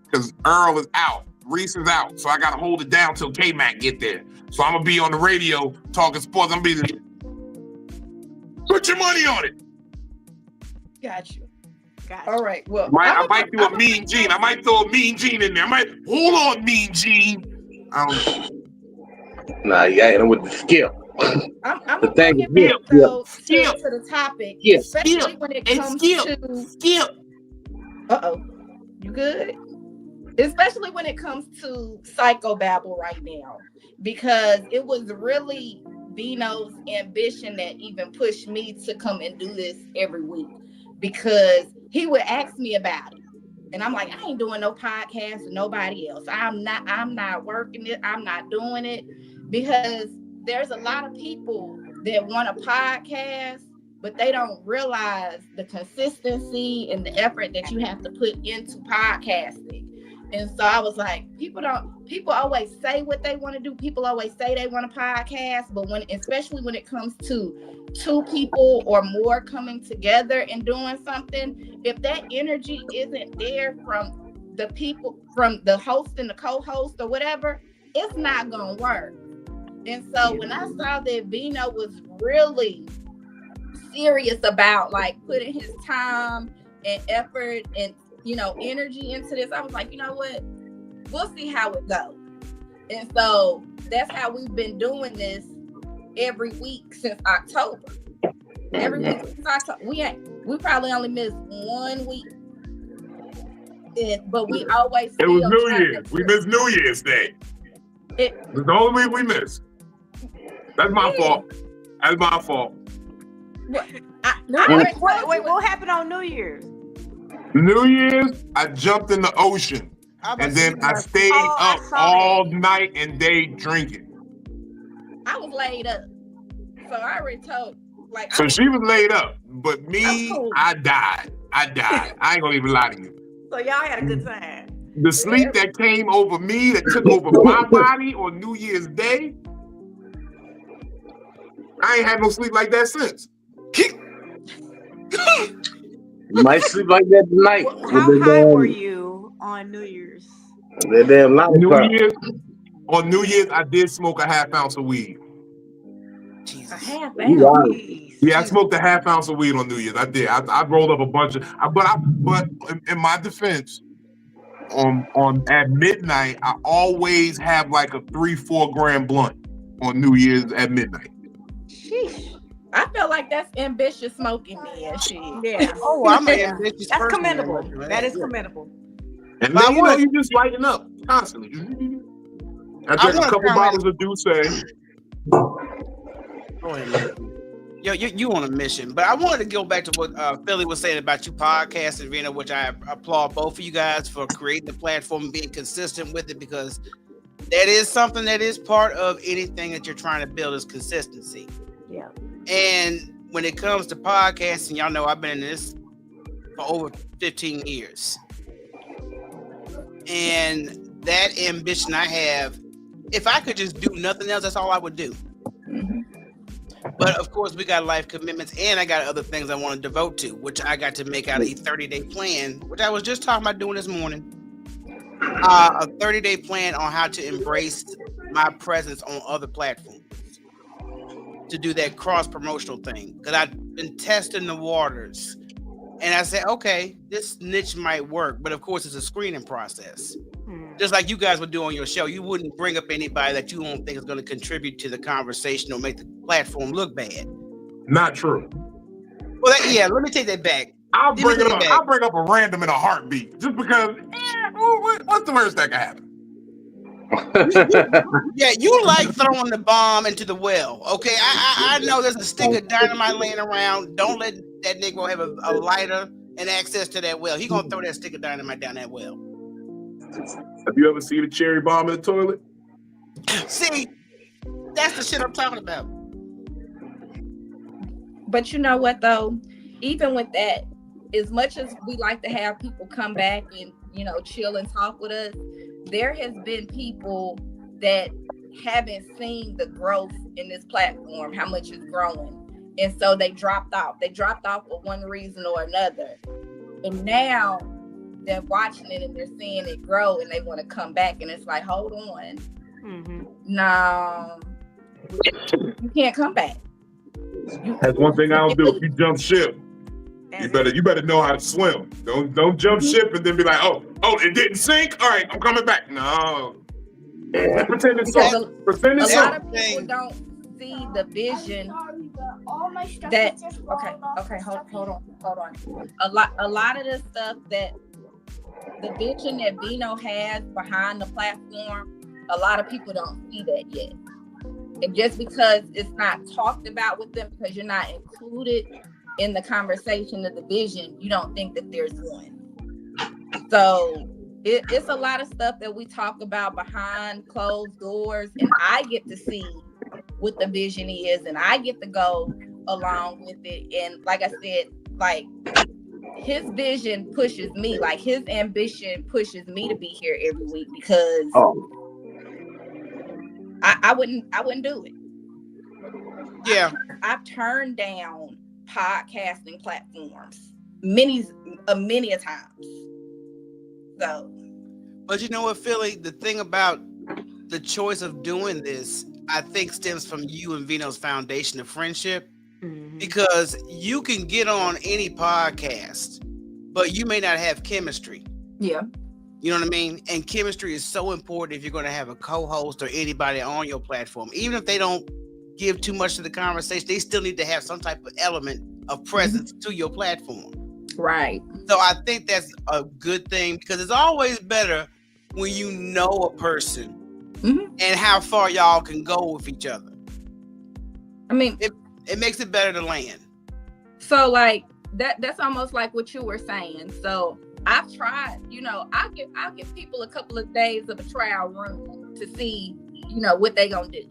because Earl is out. Reese is out. So I gotta hold it down till K-Mac get there. So I'm gonna be on the radio talking sports. I'm gonna be put your money on it. Got you. All right. Well, I might do a Mean Gene. I might throw a Mean Gene in there. I might hold on, Mean Gene. I don't know. Nah, you got him with the skill. I'm gonna bring it back though to the topic, especially when it comes to skip. Uh-oh. You good? especially when it comes to Psycho-Babble right now, because it was really Vino's ambition that even pushed me to come and do this every week, because he would ask me about it. And I'm like, I ain't doing no podcast with nobody else. I'm not working it. I'm not doing it, because there's a lot of people that want a podcast, but they don't realize the consistency and the effort that you have to put into podcasting. And so I was like, people always say what they want to do. People always say they want a podcast, but especially when it comes to two people or more coming together and doing something, if that energy isn't there from the people, from the host and the co-host or whatever, it's not gonna work. And so when I saw that Vino was really serious about like putting his time and effort and energy into this, I was like, you know what, we'll see how it goes. And so that's how we've been doing this every week since October. Every week since October. We probably only missed 1 week, but we always it was New Year's. We missed New Year's Day. It was the only week we missed. That's my fault. That's my fault. Wait, what happened on New Year's? New Year's, I jumped in the ocean, and then I stayed up all night and day drinking. I was laid up, so I already told. So she was laid up, but me, cool. I died. I ain't gonna even lie to you. So y'all had a good time. The sleep that came over me, that took over my body on New Year's Day, I ain't had no sleep like that since. You might sleep like that tonight. How high were you on New Year's? That damn On New Year's, I did smoke a half ounce of weed. Jesus. A half ounce? Yeah, I smoked a half ounce of weed on New Year's. I did. I rolled up a bunch of. But in my defense, at midnight, I always have like a 3-4 gram blunt on New Year's at midnight. Sheesh. I feel like that's ambitious smoking, man. Yeah. Oh, I'm an ambitious person. That's commendable. That is commendable. And then you just lighten up constantly. I drank a couple bottles of Douce. Go ahead, man. Yo, you on a mission, but I wanted to go back to what Philly was saying about you podcasting, Vino, which I applaud both of you guys for creating the platform and being consistent with it, because that is something that is part of anything that you're trying to build is consistency. Yeah. And when it comes to podcasting, y'all know I've been in this for over 15 years. And that ambition I have, if I could just do nothing else, that's all I would do. But of course, we got life commitments, and I got other things I want to devote to, which I got to make out a 30-day plan, which I was just talking about doing this morning. A 30-day plan on how to embrace my presence on other platforms, to do that cross-promotional thing. Because I've been testing the waters, and I said, okay, this niche might work, but of course, it's a screening process. Just like you guys would do on your show, you wouldn't bring up anybody that you don't think is going to contribute to the conversation or make the platform look bad. Not true. Well, let me take that back. I'll bring up a random in a heartbeat, just because. What's the worst that can happen? You like throwing the bomb into the well. Okay, I know there's a stick of dynamite laying around. Don't let that nigga have a lighter and access to that well. He gonna throw that stick of dynamite down that well. Have you ever seen a cherry bomb in the toilet? See, that's the shit I'm talking about. But you know what though? Even with that, as much as we like to have people come back and chill and talk with us, there has been people that haven't seen the growth in this platform, how much it's growing. And so they dropped off. They dropped off for one reason or another. And now they're watching it and they're seeing it grow and they want to come back. And it's like, hold on. No, you can't come back. That's one thing I don't do. If you jump ship, you better know how to swim. Don't jump ship and then be like, oh, it didn't sink. All right, I'm coming back. No. Pretend it's so. Pretend it's a lot of people don't see the vision that. Okay, hold on. A lot of the stuff that the vision that Vino has behind the platform, a lot of people don't see that yet. And just because it's not talked about with them, because you're not included in the conversation of the vision, you don't think that there's one. So it's a lot of stuff that we talk about behind closed doors, and I get to see what the vision is, and I get to go along with it. And like I said, like his vision pushes me, like his ambition pushes me to be here every week, because I wouldn't do it. Yeah. I've turned down podcasting platforms many a times. So, but you know what, Philly? The thing about the choice of doing this, I think, stems from you and Vino's foundation of friendship. Because you can get on any podcast, but you may not have chemistry. Yeah. You know what I mean? And chemistry is so important if you're going to have a co-host or anybody on your platform. Even if they don't give too much to the conversation, they still need to have some type of element of presence to your platform. Right. So I think that's a good thing, because it's always better when you know a person and how far y'all can go with each other. I mean, it makes it better to land. So like that's almost like what you were saying. So I've tried, I'll give people a couple of days of a trial room to see, what they gonna do.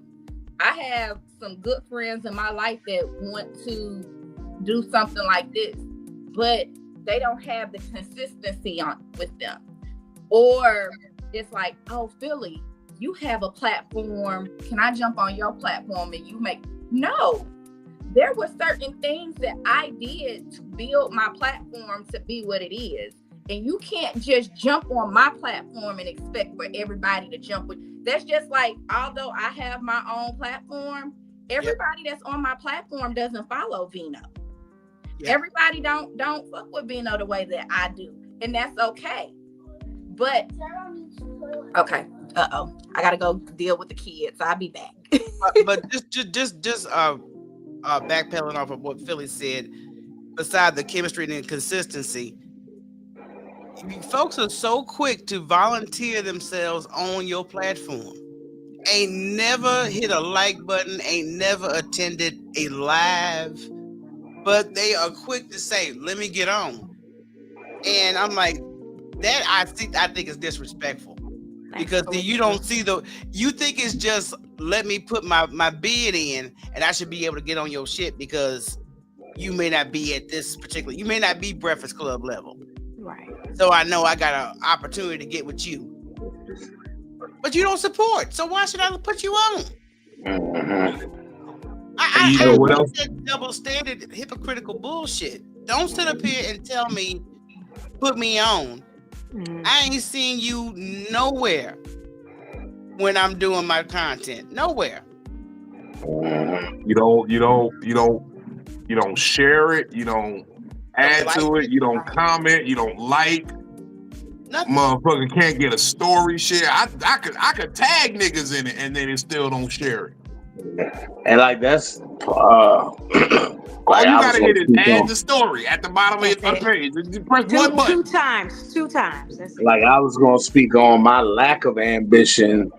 I have some good friends in my life that want to do something like this, but they don't have the consistency with them. Or it's like, oh, Philly, you have a platform. Can I jump on your platform and you make? No. There were certain things that I did to build my platform to be what it is. And you can't just jump on my platform and expect for everybody to jump with. That's just like, although I have my own platform, everybody that's on my platform doesn't follow Vino. Everybody don't fuck with Vino the way that I do. And that's okay. But okay. I gotta go deal with the kids. I'll be back. but just backpedaling off of what Philly said, beside the chemistry and consistency, folks are so quick to volunteer themselves on your platform. Ain't never hit a like button, ain't never attended a live, but they are quick to say, let me get on. And I'm like, that I think is disrespectful. Because you don't see you think it's just let me put my bid in and I should be able to get on your shit, because you may not be at this particular, you may not be Breakfast Club level. Right. So I know I got an opportunity to get with you. But you don't support. So why should I put you on? I hate that double standard, hypocritical bullshit. Don't sit up here and tell me, put me on. I ain't seeing you nowhere when I'm doing my content. Nowhere. You don't share it. You don't add to it. You don't comment. You don't like. Nothing. Motherfucker can't get a story share. I could tag niggas in it and then it still don't share it. And like that's all you gotta hit is add the story at the bottom of your page. You press one button. Two times. That's it. Like I was gonna speak on my lack of ambition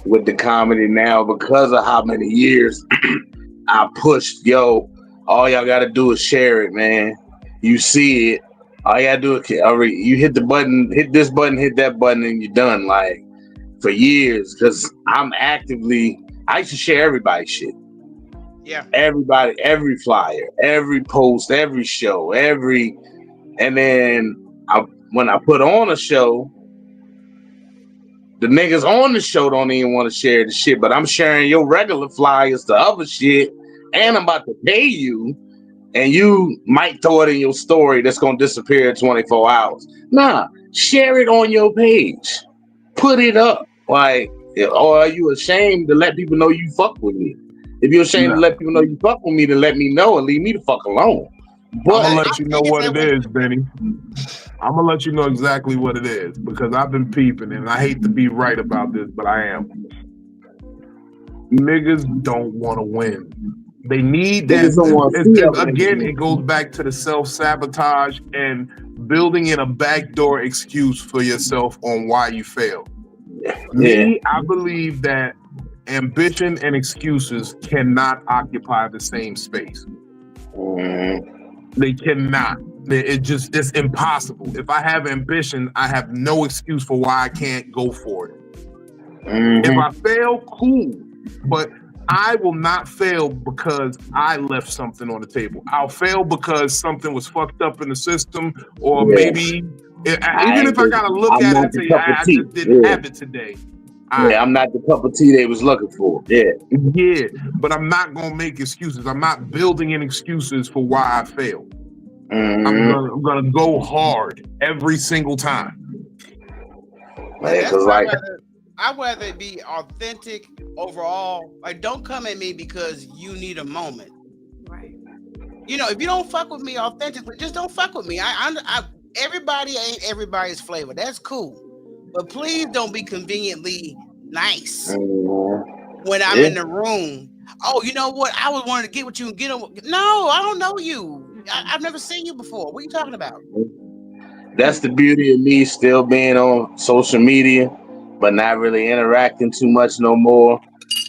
with the comedy now because of how many years I pushed. All y'all gotta do is share it, man. You see it. All you gotta do is you hit the button, hit this button, hit that button, and you're done. Like for years, because I used to share everybody's shit. Yeah. Everybody, every flyer, every post, every show, and then when I put on a show, the niggas on the show don't even want to share the shit, but I'm sharing your regular flyers to other shit, and I'm about to pay you, and you might throw it in your story that's gonna disappear in 24 hours. Nah, share it on your page. Put it up. Like, or are you ashamed to let people know you fuck with me? If you're ashamed to let people know you fuck with me, then let me know and leave me the fuck alone. But I'm gonna let you know what it is, Benny. I'm gonna let you know exactly what it is, because I've been peeping, and I hate to be right about this, but I am. Niggas don't want to win. They need that. Again, it goes back to the self-sabotage and building in a backdoor excuse for yourself on why you failed. Yeah. Me, I believe that ambition and excuses cannot occupy the same space. They cannot. It's impossible. If I have ambition, I have no excuse for why I can't go for it. If I fail, cool. But I will not fail because I left something on the table. I'll fail because something was fucked up in the system, or maybe even if I gotta look at it and say, I just didn't have it today. I'm not the cup of tea they was looking for. Yeah, but I'm not gonna make excuses. I'm not building in excuses for why I failed. I'm gonna go hard every single time. I'd rather be authentic overall. Like, don't come at me because you need a moment. Right. You know, if you don't fuck with me authentically, just don't fuck with me. Everybody ain't everybody's flavor. That's cool. But please don't be conveniently nice when I'm in the room. Oh, you know what? I was wanting to get with you and get on. No, I don't know you. I've never seen you before. What are you talking about? That's the beauty of me still being on social media, but not really interacting too much no more.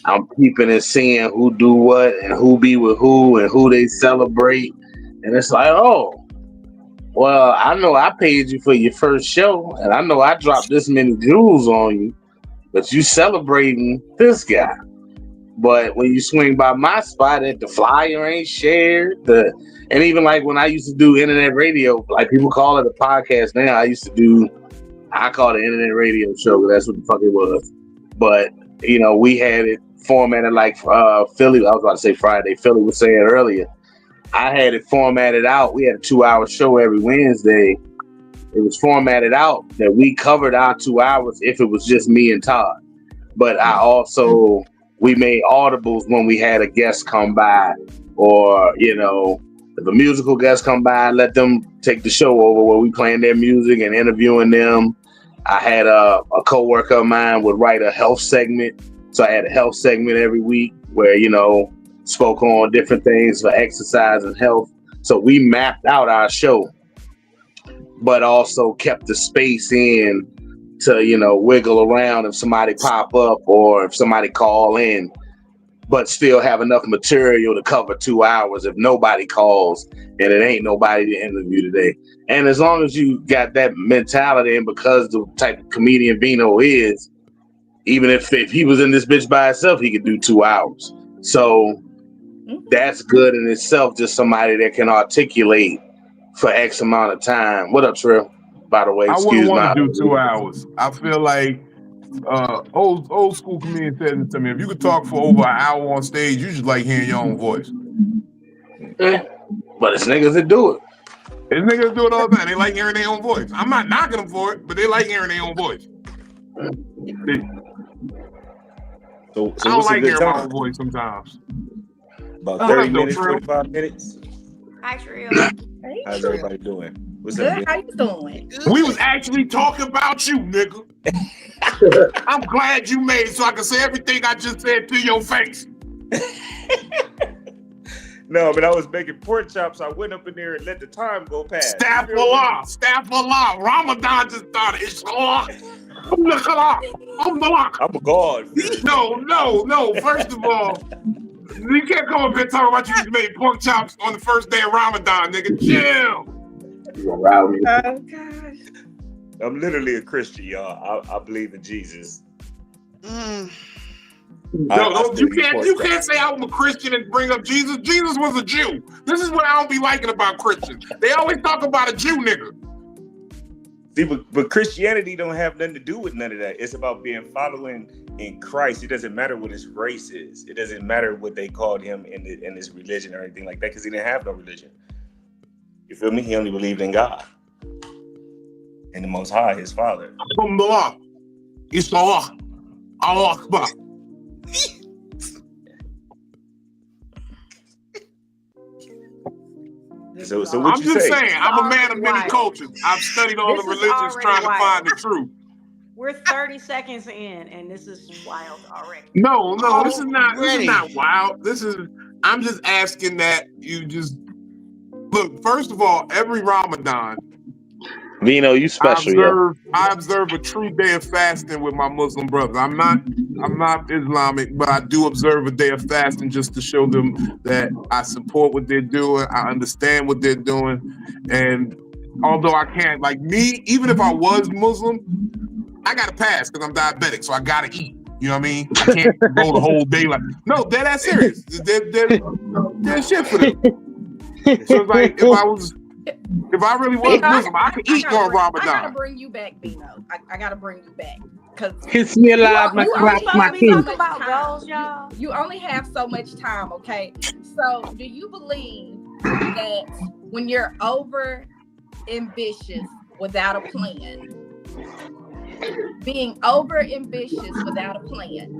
I'm peeping and seeing who do what and who be with who and who they celebrate. And it's like, oh, well, I know I paid you for your first show, and I know I dropped this many jewels on you, but you celebrating this guy. But when you swing by my spot, the flyer ain't shared. And even like when I used to do internet radio, like people call it a podcast now, I call it internet radio show because that's what the fuck it was. But, you know, we had it formatted like Philly. I was about to say Friday. Philly was saying earlier. I had it formatted out. We had a 2-hour show every Wednesday. It was formatted out that we covered our 2 hours if it was just me and Todd. But we made audibles when we had a guest come by, or, you know, if a musical guest come by, let them take the show over where we playing their music and interviewing them. I had a coworker of mine would write a health segment. So I had a health segment every week where, you know, spoke on different things for exercise and health. So we mapped out our show, but also kept the space in to, you know, wiggle around if somebody pop up or if somebody call in, but still have enough material to cover 2 hours if nobody calls and it ain't nobody to interview today. And as long as you got that mentality, and because the type of comedian Vino is, even if he was in this bitch by himself, he could do 2 hours. So that's good in itself, just somebody that can articulate for X amount of time. What up, Trill? By the way, I wouldn't want to do 2 hours. I feel like old school comedian said it to me. If you could talk for over an hour on stage, you just like hearing your own voice. But it's niggas that do it. It's niggas do it all the time. They like hearing their own voice. I'm not knocking them for it, but they like hearing their own voice. So I don't like hearing my own voice sometimes. About 30 minutes, 45 minutes. Hi, Trill. Hey, How's everybody doing? What's good. up? How you doing? We was actually talking about you, nigga. I'm glad you made it so I can say everything I just said to your face. No, but I was making pork chops. I went up in there and let the time go past. Staghfirullah. Ramadan just started. It's Allah. I'm a god. No. First of all, you can't come up here talking about you just made pork chops on the first day of Ramadan, nigga. Chill. Oh gosh. I'm literally a Christian, y'all. I believe in Jesus. You can't say I'm a Christian and bring up Jesus. Jesus was a Jew. This is what I don't be liking about Christians. They always talk about a Jew nigga. See, but Christianity don't have nothing to do with none of that. It's about being following in Christ. It doesn't matter what his race is. It doesn't matter what they called him in his religion or anything like that, because he didn't have no religion. You feel me? He only believed in God and the Most High, his Father. Alhamdulillah. Islallah. Allah Akbar. So what I'm you just say? saying, I'm a man of many cultures. I've studied all the religions trying to find the truth. We're 30 seconds in, and this is wild already. No, this is not wild. I'm just asking that you just look. First of all, every Ramadan, Vino, you special, yo. I observe a true day of fasting with my Muslim brothers. I'm not Islamic, but I do observe a day of fasting just to show them that I support what they're doing. I understand what they're doing. And although I can't, like me, even if I was Muslim, I gotta pass because I'm diabetic, so I gotta eat. You know what I mean? I can't go the whole day like, no, they're that serious. They're shit for them. So it's like if I really was Muslim, I could eat during Ramadan. I gotta bring you back, Bino. I gotta bring you back. Cause Kiss me alive, my clap, my king. About goals, y'all. You only have so much time, okay? So do you believe that when you're over ambitious without a plan, being over ambitious without a plan,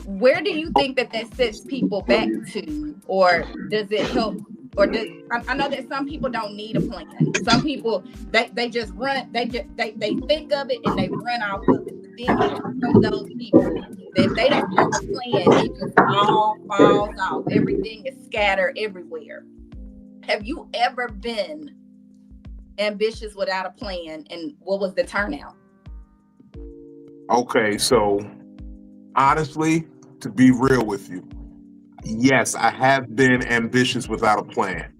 where do you think that sets people back to, or does it help? Or I know that some people don't need a plan. Some people they just run. They think of it and they run off of it. But then you have some of those people that if they don't have a plan, it just all falls off. Everything is scattered everywhere. Have you ever been ambitious without a plan, and what was the turnout? Okay, so honestly, to be real with you, yes, I have been ambitious without a plan.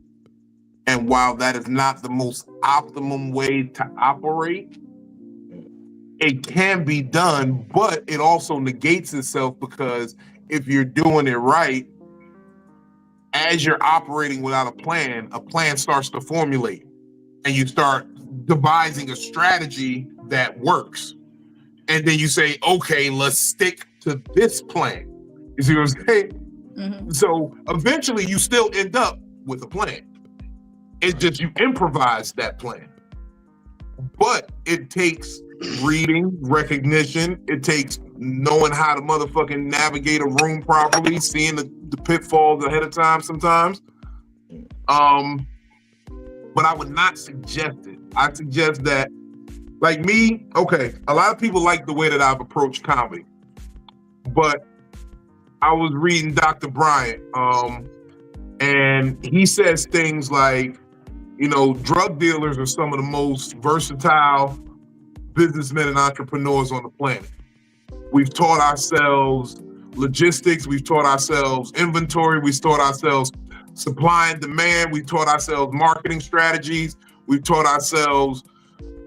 And while that is not the most optimum way to operate, it can be done, but it also negates itself because if you're doing it right, as you're operating without a plan starts to formulate and you start devising a strategy that works. And then you say, okay, let's stick to this plan. You see what I'm saying? Mm-hmm. So eventually you still end up with a plan. It's just you improvise that plan. But it takes reading, recognition. It takes knowing how to motherfucking navigate a room properly, seeing the pitfalls ahead of time sometimes. But I would not suggest it. I suggest that, like me, okay, a lot of people like the way that I've approached comedy. But I was reading Dr. Bryant, and he says things like, you know, drug dealers are some of the most versatile businessmen and entrepreneurs on the planet. We've taught ourselves logistics, we've taught ourselves inventory, we've taught ourselves supply and demand, we've taught ourselves marketing strategies, we've taught ourselves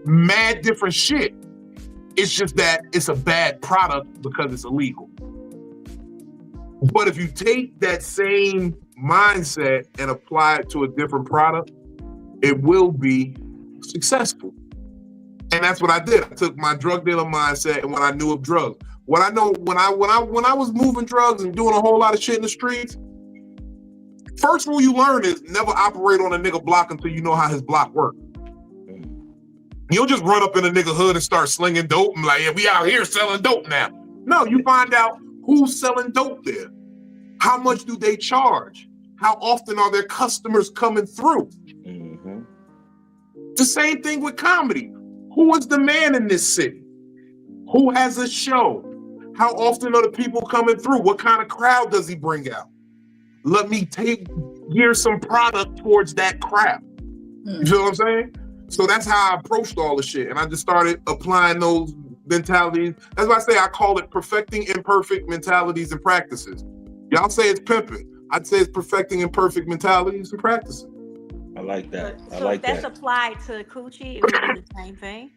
mad different shit. It's just that it's a bad product because it's illegal. But if you take that same mindset and apply it to a different product, it will be successful. And that's what I did. I took my drug dealer mindset and what I knew of drugs. What I know when I was moving drugs and doing a whole lot of shit in the streets, first rule you learn is never operate on a nigga block until you know how his block works. You don't just run up in a nigga hood and start slinging dope and like, yeah, we out here selling dope now. No, you find out who's selling dope there. How much do they charge? How often are their customers coming through? Mm-hmm. The same thing with comedy. Who is the man in this city? Who has a show? How often are the people coming through? What kind of crowd does he bring out? Let me gear some product towards that crowd. You feel what I'm saying? So that's how I approached all the shit. And I just started applying those mentalities. That's why I say I call it perfecting imperfect mentalities and practices. Y'all say it's pimping. I'd say it's perfecting imperfect mentalities and practices. I like that. So if that's applied to coochie, it would be the same thing?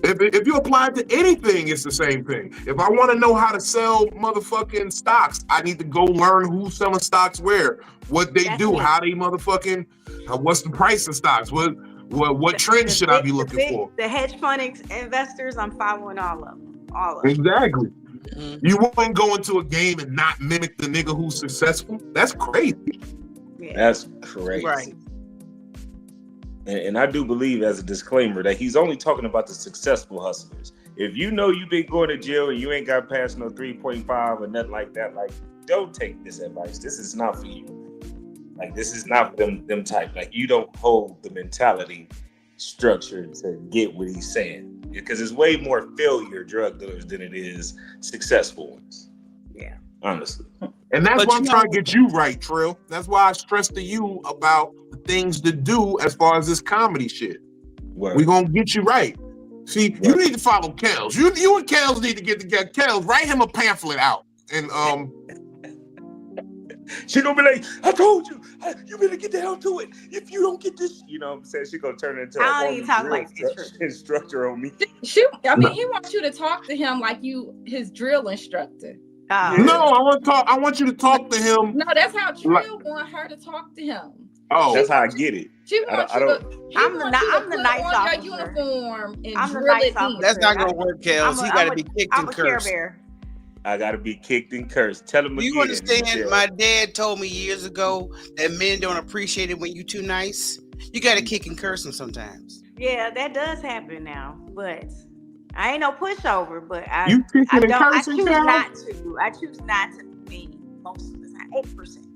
If you apply it to anything, it's the same thing. If I want to know how to sell motherfucking stocks, I need to go learn who's selling stocks where, what they do, how they motherfucking, what's the price of stocks, what trends should I be looking for? The hedge fund investors, I'm following all of them. Exactly. Mm-hmm. You wouldn't go into a game and not mimic the nigga who's successful. That's crazy. Yeah. That's crazy. Right. And I do believe, as a disclaimer, that he's only talking about the successful hustlers. If you know you've been going to jail and you ain't got past no 3.5 or nothing like that, like, don't take this advice. This is not for you. Like, this is not for them type. Like, you don't hold the mentality structure to get what he's saying. Because it's way more failure drug dealers than it is successful ones. Yeah. Honestly. And that's But why you I'm know, trying to get you right, Trill. That's why I stressed to you about the things to do as far as this comedy shit. Word. We're going to get you right. See, you need to follow Kels. You and Kels need to get together. Kels, write him a pamphlet out. And she gonna be like, I told you, you better get down to it. If you don't get this, you know what I'm saying? She gonna turn into a I don't army even talk drill like that, instructor on me. He wants you to talk to him like you his drill instructor. Oh. no, I want you to talk to him. No, that's how Trill want her to talk to him. Oh, That's how I get it. She wants you to. I'm the put nice on officer. your uniform and I'm the drill nice it in. officer. that's not gonna work, Kels. He got to be kicked I'm and a Care cursed. Bear. I gotta be kicked and cursed. Tell him Do again. you understand? Michelle. My dad told me years ago that men don't appreciate it when you too nice. You got to kick and curse them sometimes. Yeah, that does happen now, but I ain't no pushover. But I kicking and don't. I cursing, choose Kels? not to. I choose not to be most of the time. 8%.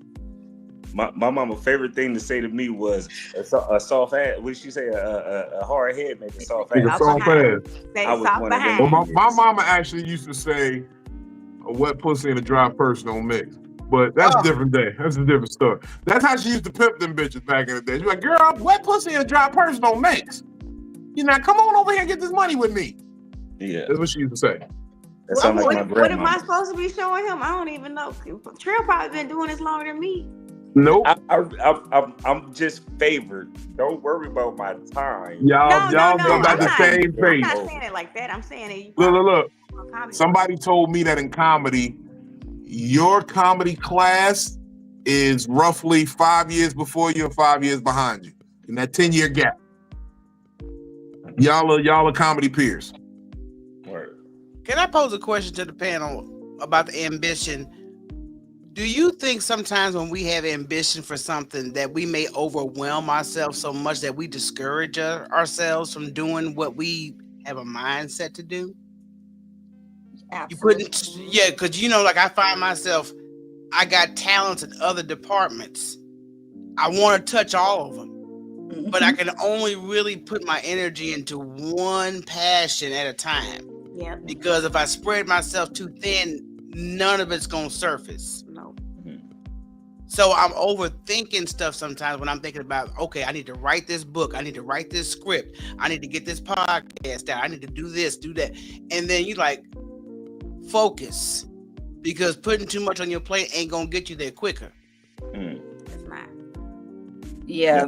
My mama's favorite thing to say to me was a soft ass. What did she say? A hard head make a soft Nigga ass. soft ass. I was Soft one of them. behind. Well, my mama actually used to say, a wet pussy and a dry purse don't mix. But that's a different day. That's a different story. That's how she used to pimp them bitches back in the day. She's like, girl, wet pussy and a dry purse don't mix. You know, come on over here and get this money with me. Yeah, That's what she used to say. that sounds like my What am grandma. I supposed to be showing him? I don't even know. Trill probably been doing this longer than me. Nope. I'm just favored. Don't worry about my time. Y'all No. got the same I'm page. not saying it like that. I'm saying it. Look. Somebody told me that in comedy, your comedy class is roughly 5 years before you and 5 years behind you. In that 10-year gap. Y'all are comedy peers. Word. Can I pose a question to the panel about the ambition? Do you think sometimes when we have ambition for something that we may overwhelm ourselves so much that we discourage ourselves from doing what we have a mindset to do? Absolutely. You couldn't, because like I find myself, I got talents in other departments. I want to touch all of them, but I can only really put my energy into one passion at a time. Yeah. Because if I spread myself too thin, none of it's gonna surface. No. So I'm overthinking stuff sometimes when I'm thinking about, okay, I need to write this book, I need to write this script, I need to get this podcast out, I need to do this, do that, and then you like focus, because putting too much on your plate ain't gonna get you there quicker. It's not. Yeah,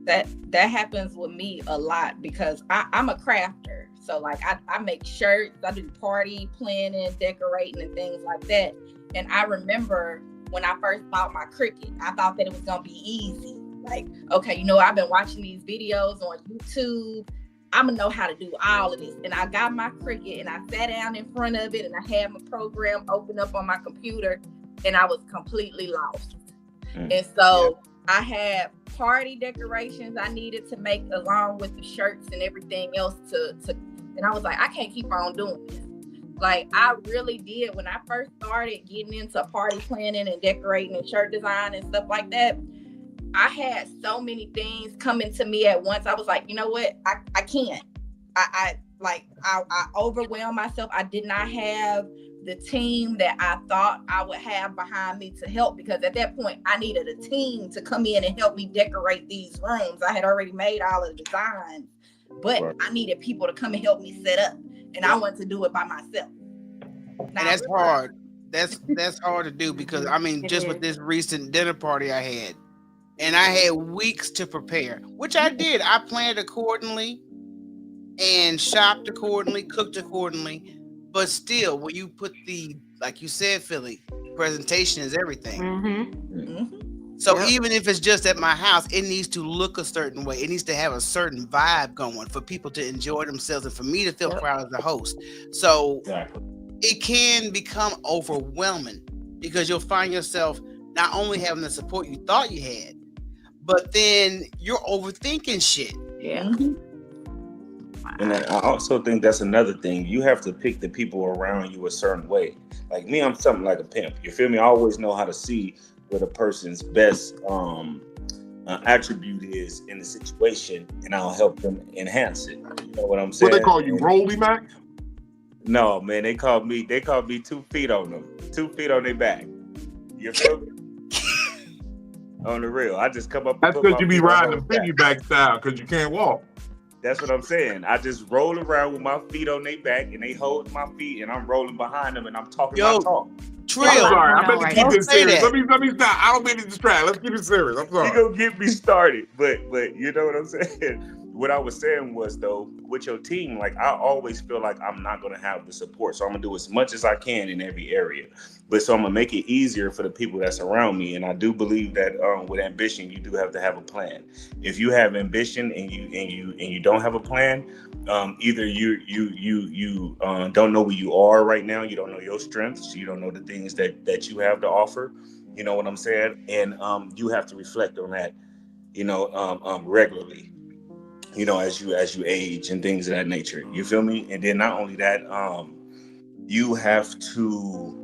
that happens with me a lot because I'm a crafter. So like I make shirts, I do party planning, decorating, and things like that. And I remember when I first bought my Cricut, I thought that it was gonna be easy. Like, okay, I've been watching these videos on YouTube. I'm gonna know how to do all of this. And I got my Cricut and I sat down in front of it and I had my program open up on my computer and I was completely lost. And so I had party decorations I needed to make along with the shirts and everything else to and I was like, I can't keep on doing this. Like I really did when I first started getting into party planning and decorating and shirt design and stuff like that. I had so many things coming to me at once. I was like, you know what? I can't. I overwhelmed myself. I did not have the team that I thought I would have behind me to help, because at that point I needed a team to come in and help me decorate these rooms. I had already made all of the designs, but I needed people to come and help me set up, and I wanted to do it by myself. And that's hard. That's hard to do, because I mean, just with this recent dinner party I had, and I had weeks to prepare, which I did. I planned accordingly and shopped accordingly, cooked accordingly. But still, when you put like you said, Philly, presentation is everything. So even if it's just at my house, it needs to look a certain way. It needs to have a certain vibe going for people to enjoy themselves and for me to feel proud as a host. So it can become overwhelming, because you'll find yourself not only having the support you thought you had, but then you're overthinking shit. And I also think that's another thing. You have to pick the people around you a certain way. Like me, I'm something like a pimp. You feel me? I always know how to see what a person's best attribute is in the situation, and I'll help them enhance it. You know what I'm saying? What they call you, Rolly Mac? No, man, they called me 2 feet on them, 2 feet on their back. You feel me? On the real, I just come up. That's put because my you be feet on riding the her back. piggyback style because you can't walk. That's what I'm saying. I just roll around with my feet on their back, and they hold my feet, and I'm rolling behind them, and I'm talking my talk. Trill. I'm sorry. I going meant on to right keep now. this serious. Say Let me stop. I don't mean to distract. Let's keep it serious. I'm You sorry. gonna get me started, but you know what I'm saying. What I was saying was though, with your team, like I always feel like I'm not gonna have the support, so I'm gonna do as much as I can in every area. But so I'm gonna make it easier for the people that's around me, and I do believe that with ambition, you do have to have a plan. If you have ambition and you don't have a plan, either you don't know where you are right now, you don't know your strengths, you don't know the things that you have to offer. You know what I'm saying, and you have to reflect on that, regularly. As you age and things of that nature. You feel me? And then not only that, you have to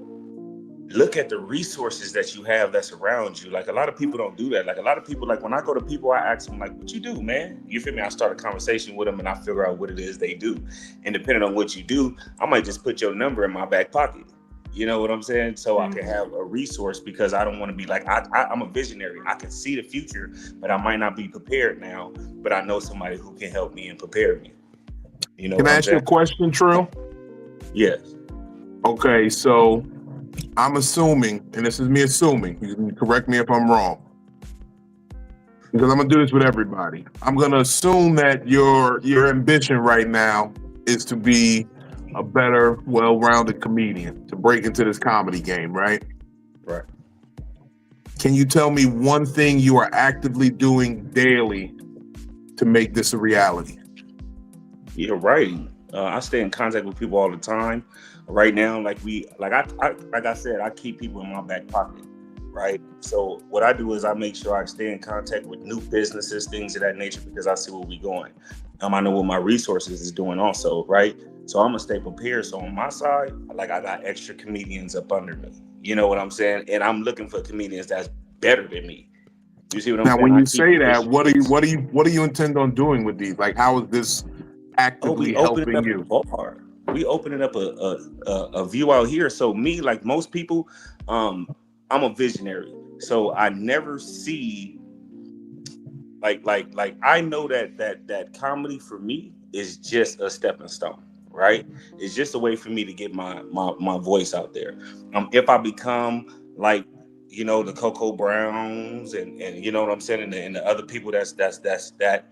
look at the resources that you have that's around you. Like a lot of people don't do that. Like a lot of people, like when I go to people, I ask them like, what you do, man? You feel me? I start a conversation with them and I figure out what it is they do. And depending on what you do, I might just put your number in my back pocket. You know what I'm saying? So I can have a resource because I don't want to be like, I'm a visionary. I can see the future, but I might not be prepared now, but I know somebody who can help me and prepare me. You know Can what I I'm ask you a saying? question, Trill? Yes. Okay, so I'm assuming, and this is me assuming, you can correct me if I'm wrong, because I'm gonna do this with everybody. I'm gonna assume that your ambition right now is to be a better, well-rounded comedian, to break into this comedy game, right? Right. Can you tell me one thing you are actively doing daily to make this a reality? You're writing. I stay in contact with people all the time. Right now, like I said, I keep people in my back pocket, right? So what I do is I make sure I stay in contact with new businesses, things of that nature, because I see where we're going. I know what my resources is doing also, right? So I'm gonna stay prepared. So on my side, like I got extra comedians up under me. You know what I'm saying? And I'm looking for comedians that's better than me. You see what I'm Now, saying? when I you keep say that, pushing what do this. you intend on doing with these? Like, how is this actively We opening helping up you? a bar. We opening up a view out here. So me, like most people, I'm a visionary. So I never see like I know that comedy for me is just a stepping stone, right? It's just a way for me to get my voice out there. If I become like the Coco Browns and you know what I'm saying, and the other people that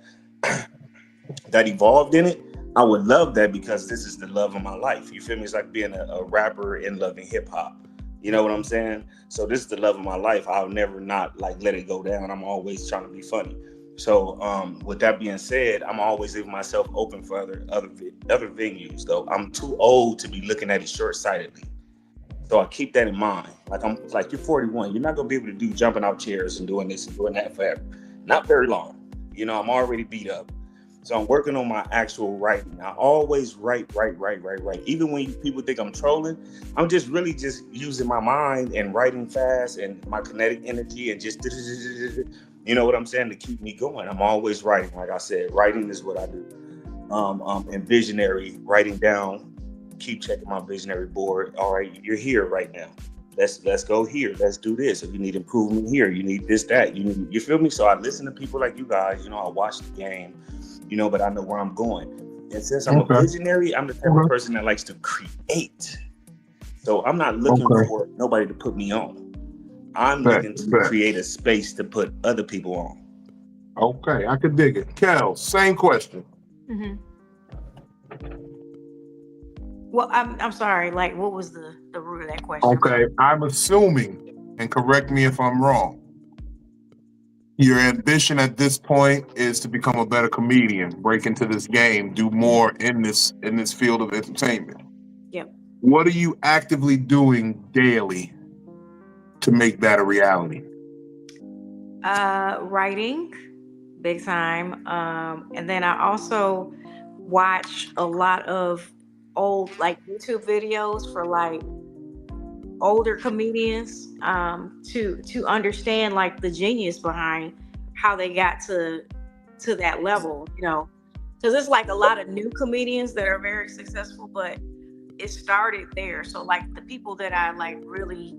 evolved in it, I would love that because this is the love of my life. You feel me? It's like being a rapper and loving hip hop. You know what I'm saying? So this is the love of my life. I'll never not like let it go down. I'm always trying to be funny. So with that being said, I'm always leaving myself open for other venues. Though I'm too old to be looking at it short-sightedly. So I keep that in mind. Like you're 41. You're not gonna be able to do jumping out chairs and doing this and doing that forever. Not very long. I'm already beat up. So I'm working on my actual writing. I always write. Even when people think I'm trolling, I'm just really just using my mind and writing fast and my kinetic energy and just, you know what I'm saying, to keep me going. I'm always writing. Like I said, writing is what I do. And visionary, writing down, keep checking my visionary board. All right, you're here right now. Let's go here. Let's do this. If you need improvement here, you need this, that. You feel me? So I listen to people like you guys. I watch the game. But I know where I'm going. And since I'm a visionary, I'm the type of person that likes to create. So I'm not looking for nobody to put me on. I'm looking to create a space to put other people on. Okay, I could dig it. Kel, same question. Mm-hmm. Well, I'm sorry. Like, what was the root of that question? Okay, I'm assuming, and correct me if I'm wrong, your ambition at this point is to become a better comedian, break into this game, do more in this field of entertainment. Yep. What are you actively doing daily to make that a reality? Writing, big time. And then I also watch a lot of old YouTube videos for older comedians to understand the genius behind how they got to that level, because it's a lot of new comedians that are very successful, but it started there. So the people that I really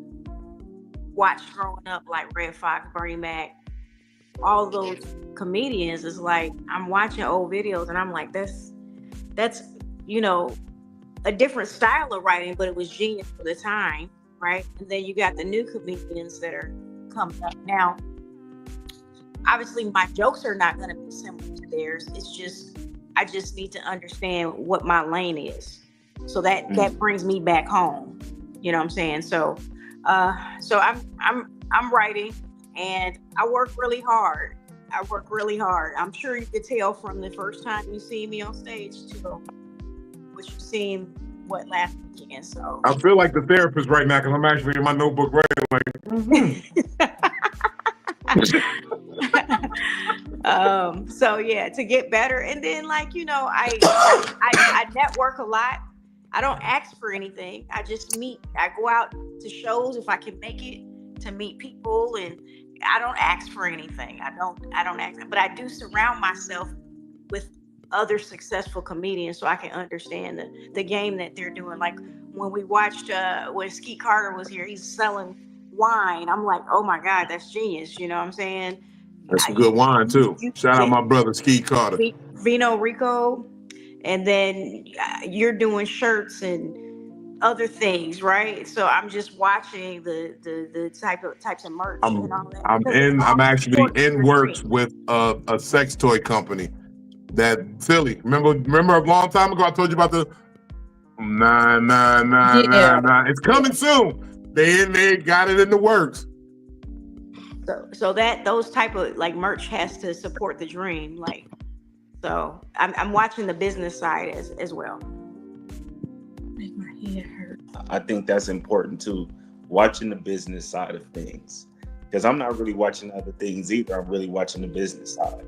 watched growing up, like Red Fox, Bernie Mac, all those comedians, is like I'm watching old videos and I'm like, that's a different style of writing, but it was genius for the time, right? And then you got the new comedians that are coming up now. Obviously, my jokes are not going to be similar to theirs. It's just I just need to understand what my lane is, so that brings me back home. You know what I'm saying? So I'm writing, and I work really hard. I'm sure you could tell from the first time you see me on stage to what you seen last weekend. So I feel like the therapist right now because I'm actually in my notebook writing so yeah, to get better. And then I network a lot. I don't ask for anything. I go out to shows if I can make it, to meet people, and I don't ask for anything. I don't ask, but I do surround myself with other successful comedians so I can understand the game that they're doing. Like when we watched when Skeet Carter was here, he's selling wine. I'm like, oh my God, that's genius. You know what I'm saying? That's some good wine too. Shout out my brother Skeet Carter. Vino Rico. And then you're doing shirts and other things, right? So I'm just watching the types of merch and all that. I'm actually in works with a sex toy company that Philly. Remember a long time ago I told you about the nah. It's coming soon. They got it in the works. So that those type of merch has to support the dream, So I'm watching the business side as well. Make my head hurt. I think that's important too, watching the business side of things. Because I'm not really watching other things either. I'm really watching the business side.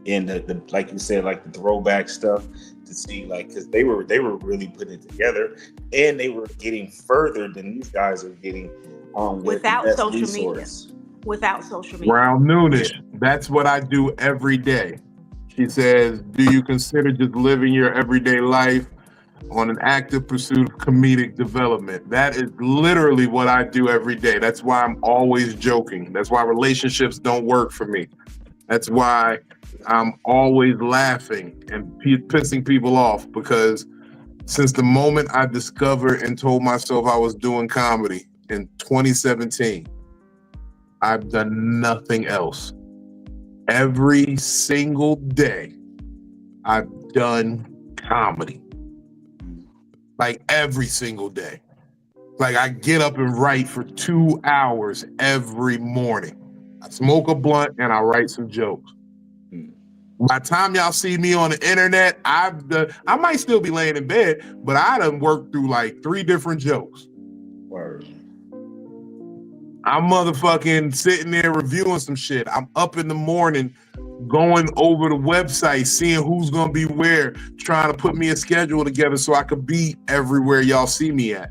And the like you said, the throwback stuff, to see because they were really putting it together, and they were getting further than these guys are getting without social media. Without social media. Brown Noonish, that's what I do every day. She says, do you consider just living your everyday life on an active pursuit of comedic development? That is literally what I do every day. That's why I'm always joking. That's why relationships don't work for me. That's why I'm always laughing and pissing people off, because since the moment I discovered and told myself I was doing comedy in 2017, I've done nothing else. Every single day, I've done comedy. Every single day. I get up and write for 2 hours every morning. I smoke a blunt and I write some jokes. By the time y'all see me on the internet, I might still be laying in bed, but I done worked through 3 different jokes. Word. I'm motherfucking sitting there reviewing some shit. I'm up in the morning going over the website, seeing who's gonna be where, trying to put me a schedule together so I could be everywhere y'all see me at.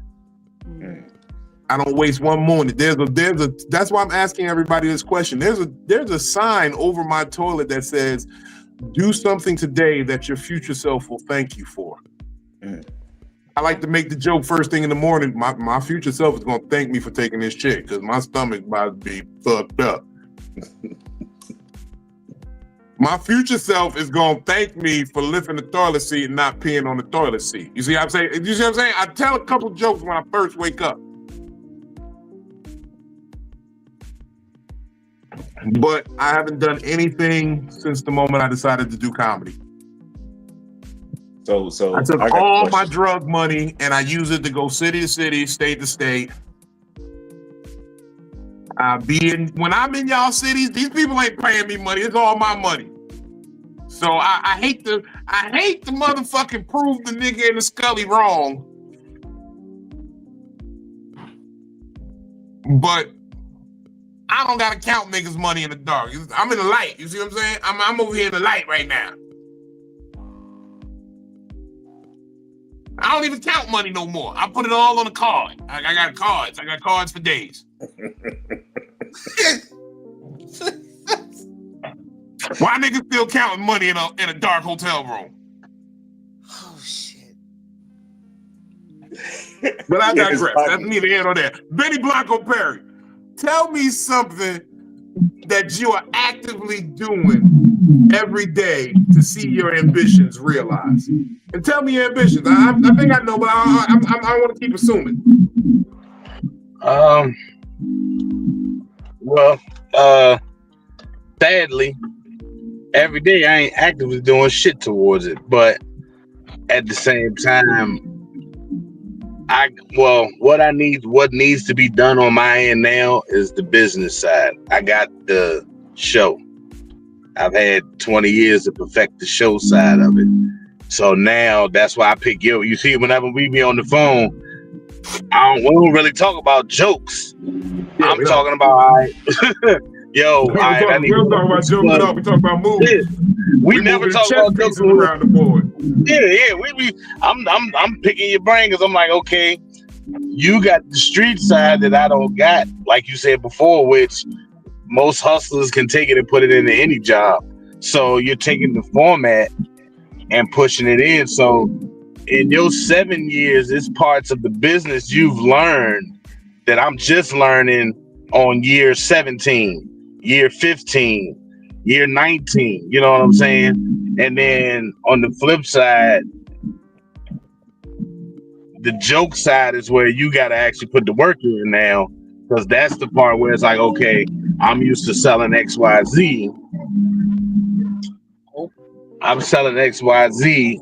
I don't waste one morning. That's why I'm asking everybody this question. There's a sign over my toilet that says, do something today that your future self will thank you for. I like to make the joke first thing in the morning. My future self is gonna thank me for taking this shit because my stomach about to be fucked up. My future self is gonna thank me for lifting the toilet seat and not peeing on the toilet seat. You see what I'm saying? You see what I'm saying? I tell a couple jokes when I first wake up. But I haven't done anything since the moment I decided to do comedy. So I took all my drug money and I use it to go city to city, state to state. When I'm in y'all cities, these people ain't paying me money. It's all my money. So I hate to motherfucking prove the nigga in the Scully wrong. But I don't gotta count niggas' money in the dark. I'm in the light. You see what I'm saying? I'm over here in the light right now. I don't even count money no more. I put it all on a card. I got cards. I got cards for days. Why niggas still counting money in a dark hotel room? Oh shit. But I In his digress. pocket. That's neither here nor there. Benny Blanco Perry, tell me something that you are actively doing every day to see your ambitions realized. And tell me your ambitions. I think I know, but I want to keep assuming. Well, sadly, every day I ain't actively doing shit towards it, but at the same time, what needs to be done on my end now is the business side. I got the show. I've had 20 years to perfect the show side of it. So now that's why I pick you. You see, whenever we be on the phone, we don't really talk about jokes. Yeah, I'm talking about, all right. Yo, we don't talk about jokes at all. We talk about movies. Yeah. We never moving talk chess about pieces jokes around the board. Yeah. I'm picking your brain because I'm like, okay, you got the street side that I don't got, like you said before, which most hustlers can take it and put it into any job. So you're taking the format and pushing it in. So in your 7 years, it's parts of the business you've learned that I'm just learning on year 17, year 15, year 19. You know what I'm saying? And then on the flip side, the joke side is where you got to actually put the work in now, because that's the part where it's like, okay, I'm used to selling XYZ. I'm selling XYZ.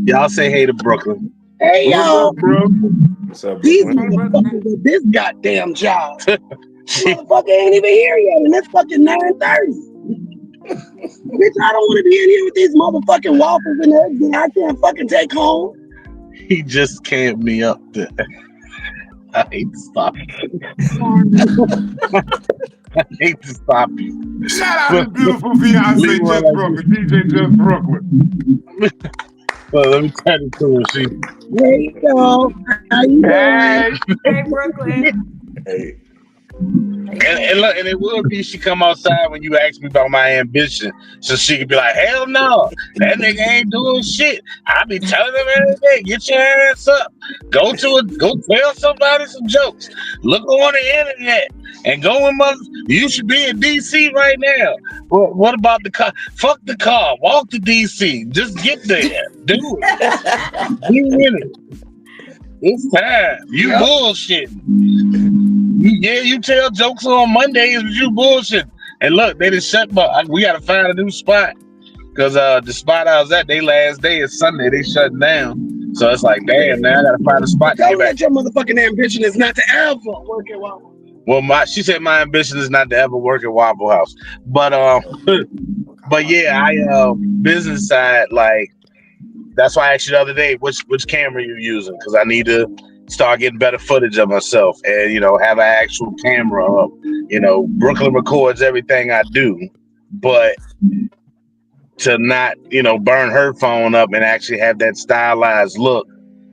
Y'all say hey to Brooklyn. Hey, yo. Bro. What's up, These Brooklyn? motherfuckers with this goddamn job. Motherfucker ain't even here yet, and it's fucking 9:30. Bitch, I don't want to be in here with these motherfucking waffles and eggs that I can't fucking take home. He just camped me up there. I hate to stop you. I hate to stop you. Shout out to beautiful fiance Just Brooklyn, DJ Just Brooklyn. Well, let me tell you to her. Hey, yo. How you doing? Hey, Brooklyn. Hey. And look, and it would be she come outside when you ask me about my ambition, so she could be like, "Hell no, that nigga ain't doing shit." I be telling him every day, "Get your ass up, go tell somebody some jokes, look on the internet, and go in mother. You should be in DC right now. Well, what about the car? Fuck the car, walk to DC, just get there, do it, be in it. It's time. You bullshitting." You tell jokes on Mondays, but you bullshit. And look, they just shut up. We gotta find a new spot because the spot I was at, they last day is Sunday. They shutting down, so it's like, damn, now I gotta find a spot. Tell me that your motherfucking ambition is not to ever work at Waffle. Well, she said my ambition is not to ever work at Waffle House, but yeah, business side, like that's why I asked you the other day, which camera you using, because I need to start getting better footage of myself and, have an actual camera up. Brooklyn records everything I do, but to not, burn her phone up and actually have that stylized look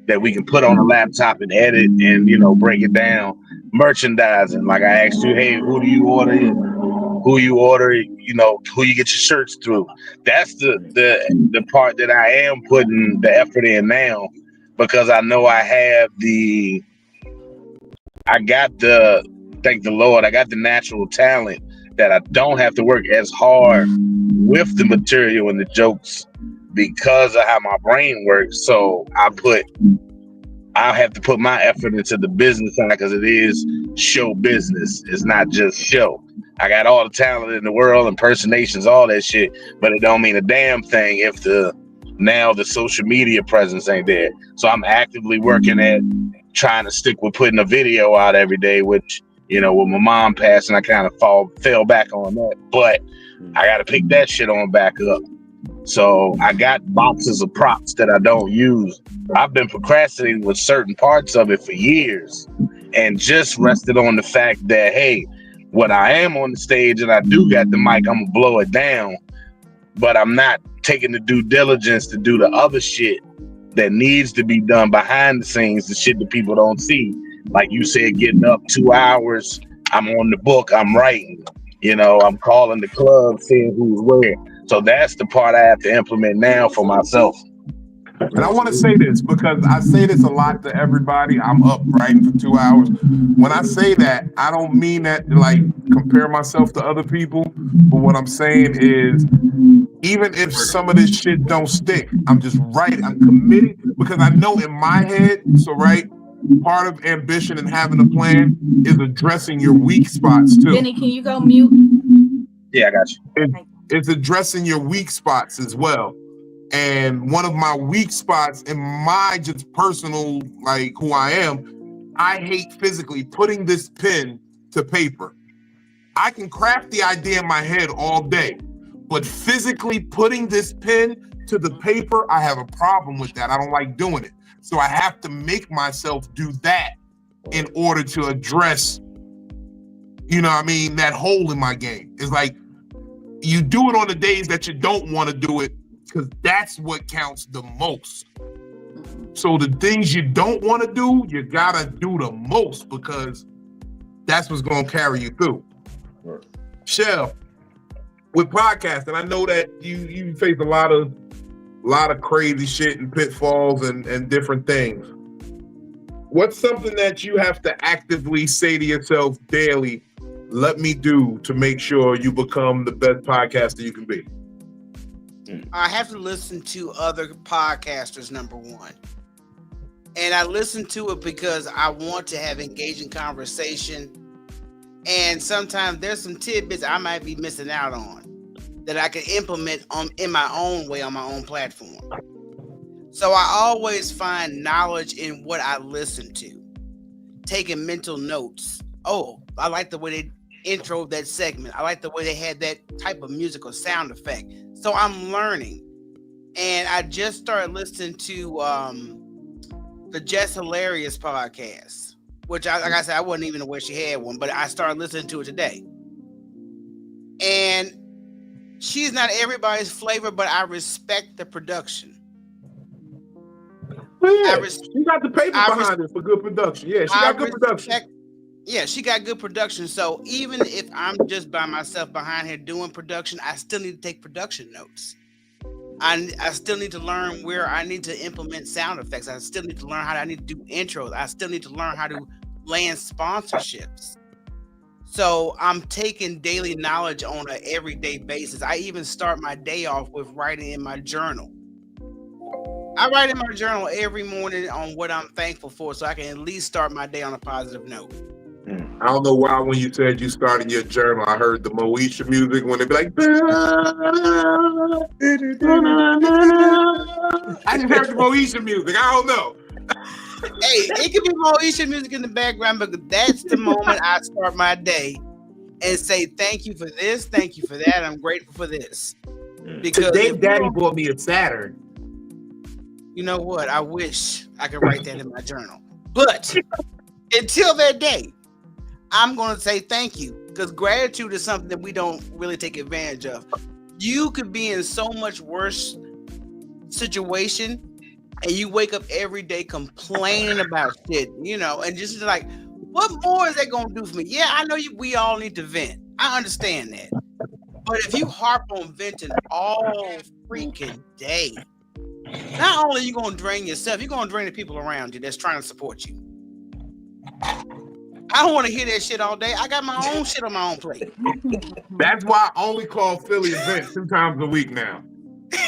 that we can put on a laptop and edit and, break it down. Merchandising. Like I asked you, hey, who you order, who you get your shirts through. That's the part that I am putting the effort in now, because I know thank the Lord, I got the natural talent that I don't have to work as hard with the material and the jokes because of how my brain works. So I have to put my effort into the business side because it is show business. It's not just show. I got all the talent in the world, impersonations, all that shit, but it don't mean a damn thing if the social media presence ain't there. So I'm actively working at trying to stick with putting a video out every day, which, with my mom passing, I kind of fell back on that, but I got to pick that shit on back up. So I got boxes of props that I don't use. I've been procrastinating with certain parts of it for years and just rested on the fact that, hey, when I am on the stage and I do got the mic, I'm gonna blow it down, but I'm not taking the due diligence to do the other shit that needs to be done behind the scenes, the shit that people don't see. Like you said, getting up 2 hours, I'm on the book, I'm writing, I'm calling the club, seeing who's where. So that's the part I have to implement now for myself. And I want to say this because I say this a lot to everybody. I'm up writing for 2 hours. When I say that, I don't mean that to like compare myself to other people. But what I'm saying is, even if some of this shit don't stick, I'm just writing. I'm committed because I know in my head. So right, part of ambition and having a plan is addressing your weak spots too. Benny, can you go mute? Yeah, I got you. It's addressing your weak spots as well. And one of my weak spots in my just personal, like who I am, I hate physically putting this pen to paper. I can craft the idea in my head all day, but physically putting this pen to the paper, I have a problem with that. I don't like doing it. So I have to make myself do that in order to address, you know what I mean, that hole in my game. It's like, you do it on the days that you don't want to do it, because that's what counts the most. So the things you don't want to do, you gotta do the most, because that's what's gonna carry you through. Right. Shell, with podcasting, I know that you face a lot of crazy shit and pitfalls and different things. What's something that you have to actively say to yourself daily, let me do to make sure you become the best podcaster you can be? I have to listen to other podcasters, number one. And I listen to it because I want to have engaging conversation. And sometimes there's some tidbits I might be missing out on that I can implement in my own way on my own platform. So I always find knowledge in what I listen to. Taking mental notes. Oh, I like the way they intro that segment. I like the way they had that type of musical sound effect. So I'm learning. And I just started listening to the Just Hilarious podcast, which like I said, I wasn't even aware she had one, but I started listening to it today. And she's not everybody's flavor, but I respect the production. Well, yeah, she got the paper behind it for good production. Yeah, she got good production. Yeah, she got good production. So even if I'm just by myself behind here doing production, I still need to take production notes. I still need to learn where I need to implement sound effects. I still need to learn how I need to do intros. I still need to learn how to land sponsorships. So I'm taking daily knowledge on an everyday basis. I even start my day off with writing in my journal. I write in my journal every morning on what I'm thankful for, so I can at least start my day on a positive note. I don't know why when you said you started your journal, I heard the Moesha music when they be like, I just heard the Moesha music. I don't know. Hey, it could be Moesha music in the background, but that's the moment I start my day and say, thank you for this, thank you for that, I'm grateful for this. Because today, Daddy bought me a Saturn. You know what? I wish I could write that in my journal. But until that day, I'm going to say thank you, because gratitude is something that we don't really take advantage of. You could be in so much worse situation and you wake up every day complaining about shit, you know, and just like, what more is that going to do for me? Yeah, I know we all need to vent. I understand that. But if you harp on venting all freaking day, not only are you going to drain yourself, you're going to drain the people around you that's trying to support you. I don't want to hear that shit all day. I got my own shit on my own plate. That's why I only call Philly events 2 times a week now. 2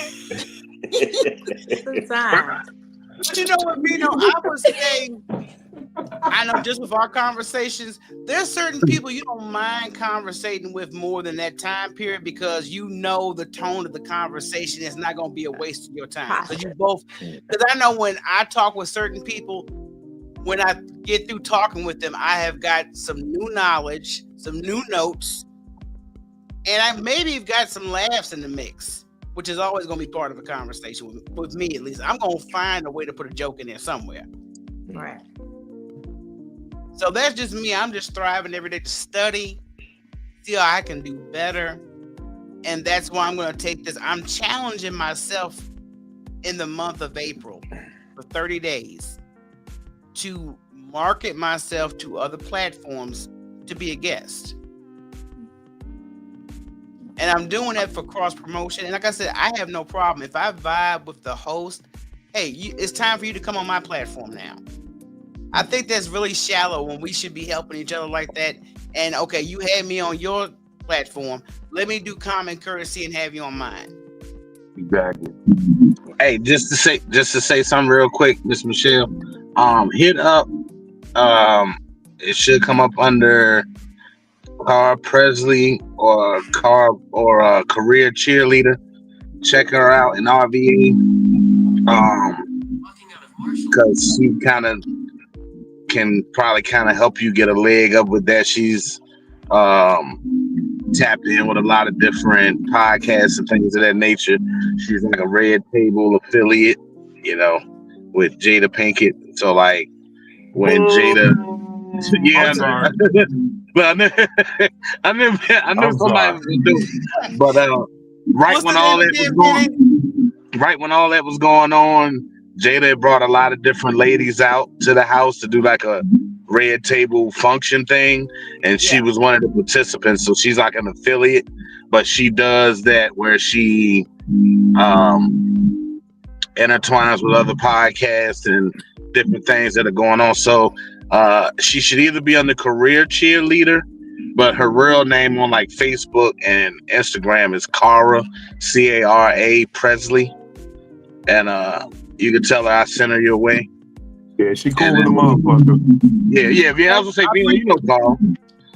times. But you know what, Vino? I would say, I know just with our conversations, there's certain people you don't mind conversating with more than that time period, because you know the tone of the conversation is not going to be a waste of your time. So you both, because I know when I talk with certain people, when I get through talking with them, I have got some new knowledge, some new notes, and I maybe have got some laughs in the mix, which is always going to be part of a conversation with me, at least. I'm going to find a way to put a joke in there somewhere. Right. So that's just me. I'm just striving every day to study, see how I can do better. And that's why I'm going to take this. I'm challenging myself in the month of April for 30 days to market myself to other platforms to be a guest. And I'm doing that for cross promotion. And like I said, I have no problem if I vibe with the host. Hey, it's time for you to come on my platform now. I think that's really shallow when we should be helping each other like that. And okay, you had me on your platform. Let me do common courtesy and have you on mine. Exactly. Hey, just to say something real quick, Miss Michelle. Hit up. It should come up under Cara Presley or career cheerleader. Check her out in RVA. Because she can probably help you get a leg up with that. She's tapped in with a lot of different podcasts and things of that nature. She's like a Red Table affiliate, with Jada Pinkett. So like when Jada, yeah, but I knew somebody was gonna do it. But right when all that was going on, Jada brought a lot of different ladies out to the house to do like a Red Table function thing, and she was one of the participants. So she's like an affiliate, but she does that where she intertwines with other podcasts and different things that are going on. So she should either be on the career cheerleader, but her real name on like Facebook and Instagram is Cara, Cara Presley, and you can tell her I sent her your way. Yeah, she cool with the motherfucker. Yeah. I was gonna say, you know, Carl.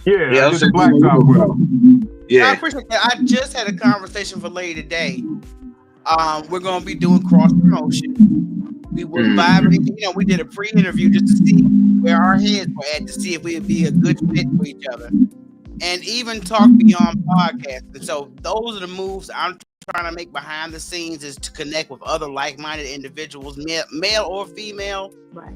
Yeah, I just blacktop with her. I appreciate that. I just had a conversation for later today. We're gonna be doing cross promotion. We were vibing. We did a pre-interview just to see where our heads were at, to see if we would be a good fit for each other, and even talk beyond podcasting. So those are the moves I'm trying to make behind the scenes, is to connect with other like-minded individuals, male or female. Right.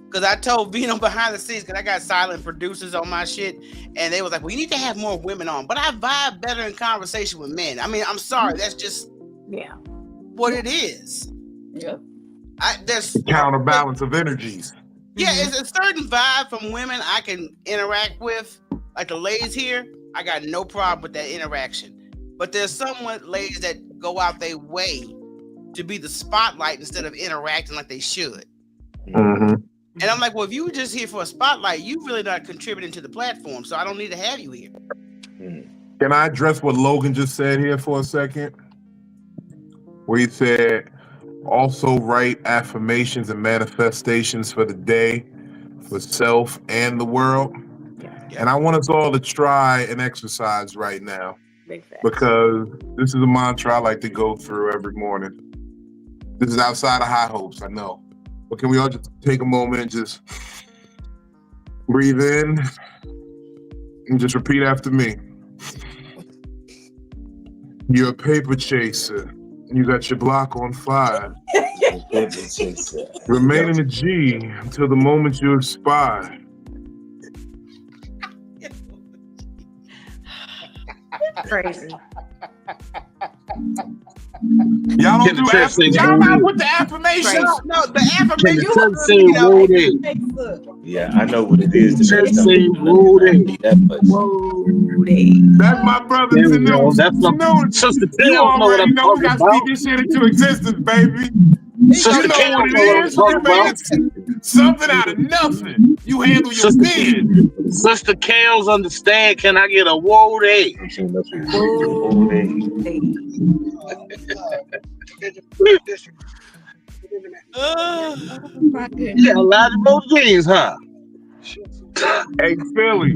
Because I told Vino behind the scenes, because I got silent producers on my shit, and they was like, "We need to have more women on." But I vibe better in conversation with men. I mean, I'm sorry, that's just what it is. Yep. There's counterbalance of energies. Yeah, it's a certain vibe from women I can interact with. Like the ladies here, I got no problem with that interaction. But there's some ladies that go out their way to be the spotlight instead of interacting like they should. Mm-hmm. And I'm like, well, if you were just here for a spotlight, you really not contributing to the platform, so I don't need to have you here. Can I address what Logan just said here for a second? Where he said, also write affirmations and manifestations for the day, for self and the world. And I want us all to try and exercise right now. Because this is a mantra I like to go through every morning. This is outside of high hopes, I know. But can we all just take a moment and just breathe in and just repeat after me? You're a paper chaser. You got your block on fire. Remain in a G until the moment you expire. Crazy. Y'all don't do affirmations. Y'all not with the affirmations. No, the affirmations. Yeah, I know what it is. That's my brother. That's Sister Tail. You already know we got to speak this shit into existence, baby. You know what it is. You made something out of nothing. You handle your pen. Sister Kales understand. Can I get a whoa day? Yeah, a lot of those jeans, huh? Hey, Philly.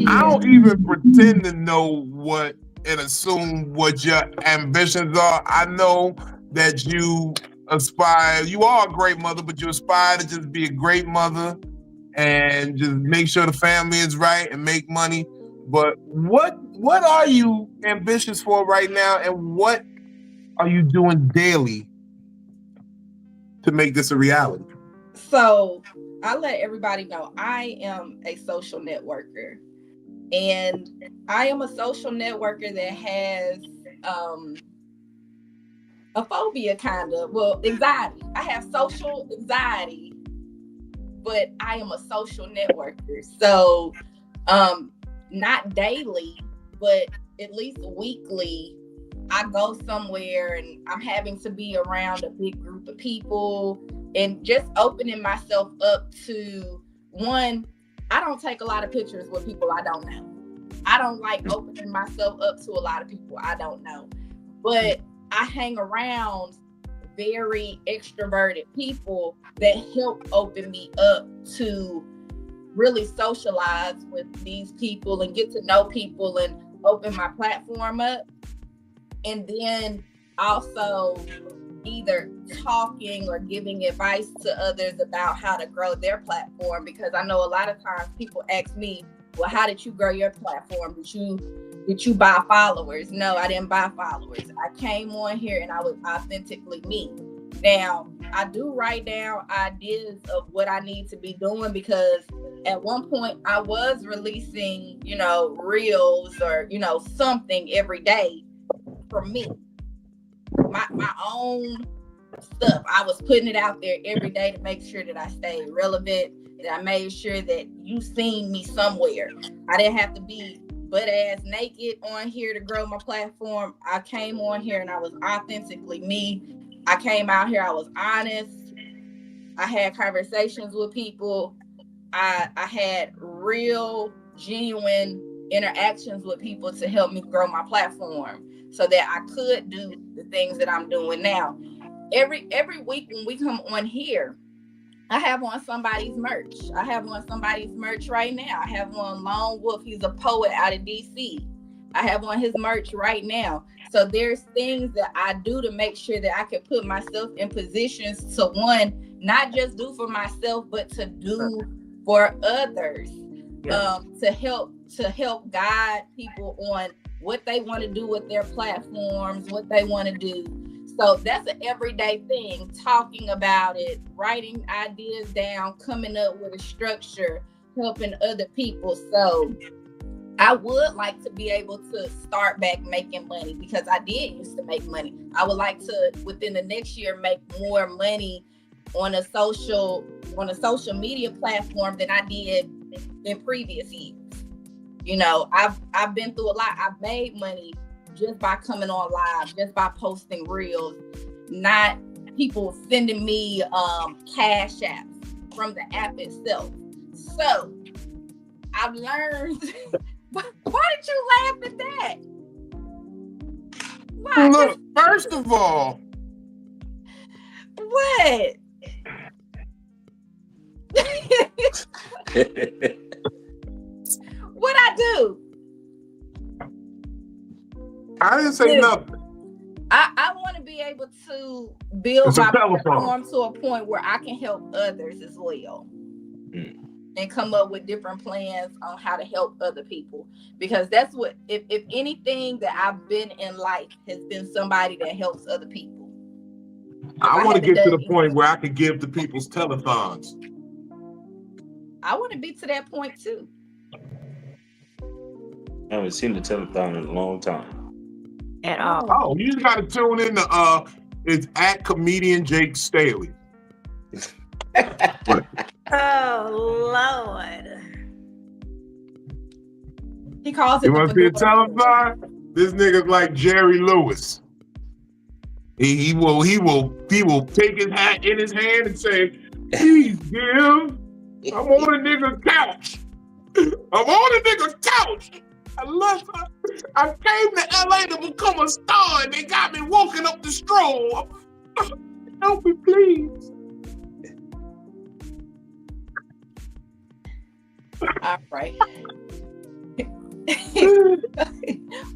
I don't even pretend to know what and assume what your ambitions are. I know that you aspire. You are a great mother, but you aspire to just be a great mother and just make sure the family is right and make money. But what are you ambitious for right now, and what are you doing daily to make this a reality? So I let everybody know I am a social networker, and I am a social networker that has a phobia, kind of. Well, anxiety. I have social anxiety, but I am a social networker. So not daily, but at least weekly, I go somewhere and I'm having to be around a big group of people and just opening myself up to one. I don't take a lot of pictures with people I don't know. I don't like opening myself up to a lot of people I don't know, but I hang around very extroverted people that help open me up to really socialize with these people and get to know people and open my platform up. And then also either talking or giving advice to others about how to grow their platform, because I know a lot of times people ask me, well, how did you grow your platform? Did you buy followers? No, I didn't buy followers. I came on here and I was authentically me. Now, I do write down ideas of what I need to be doing, because at one point I was releasing, reels or, something every day for me. My own stuff. I was putting it out there every day to make sure that I stayed relevant, that I made sure that you seen me somewhere. I didn't have to be butt ass naked on here to grow my platform. I came on here and I was authentically me. I came out here, I was honest. I had conversations with people. I had real, genuine interactions with people to help me grow my platform so that I could do the things that I'm doing now. Every week when we come on here, I have on somebody's merch. I have on somebody's merch right now. I have on Lone Wolf. He's a poet out of DC. I have on his merch right now. So there's things that I do to make sure that I can put myself in positions to, one, not just do for myself, but to do for others. To help guide people on what they want to do with their platforms, what they want to do. So that's an everyday thing, talking about it, writing ideas down, coming up with a structure, helping other people. So I would like to be able to start back making money, because I did used to make money. I would like to, within the next year, make more money on a social media platform than I did in previous years. I've been through a lot. I've made money just by coming on live, just by posting reels, not people sending me cash apps from the app itself. So I've learned. Why did you laugh at that? Why? Look, first of all, what? What I do? I didn't say nothing. I want to be able to build It's my a telephone. platform to a point where I can help others as well. And come up with different plans on how to help other people. Because that's what, if anything that I've been in life has been somebody that helps other people. I want to get to the point where I can give to people's telethons. I want to be to that point too. I haven't seen the telethon in a long time. At all. Oh, you just got to tune in to, it's at comedian Jake Staley. Oh, Lord. He calls it. You want to see a telethon? This nigga's like Jerry Lewis. He will take his hat in his hand and say, "Please give. I'm on a nigga's couch. I'm on a nigga's couch. I came to LA to become a star, and they got me walking up the stroll. Help me, please." All right.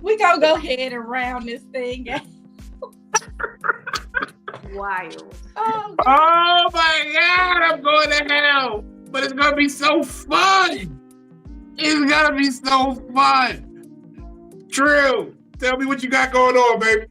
We gonna go ahead and round this thing out. Wild. Oh my God, I'm going to hell. But it's gonna be so fun. It's gonna be so fun. True. Tell me what you got going on, baby.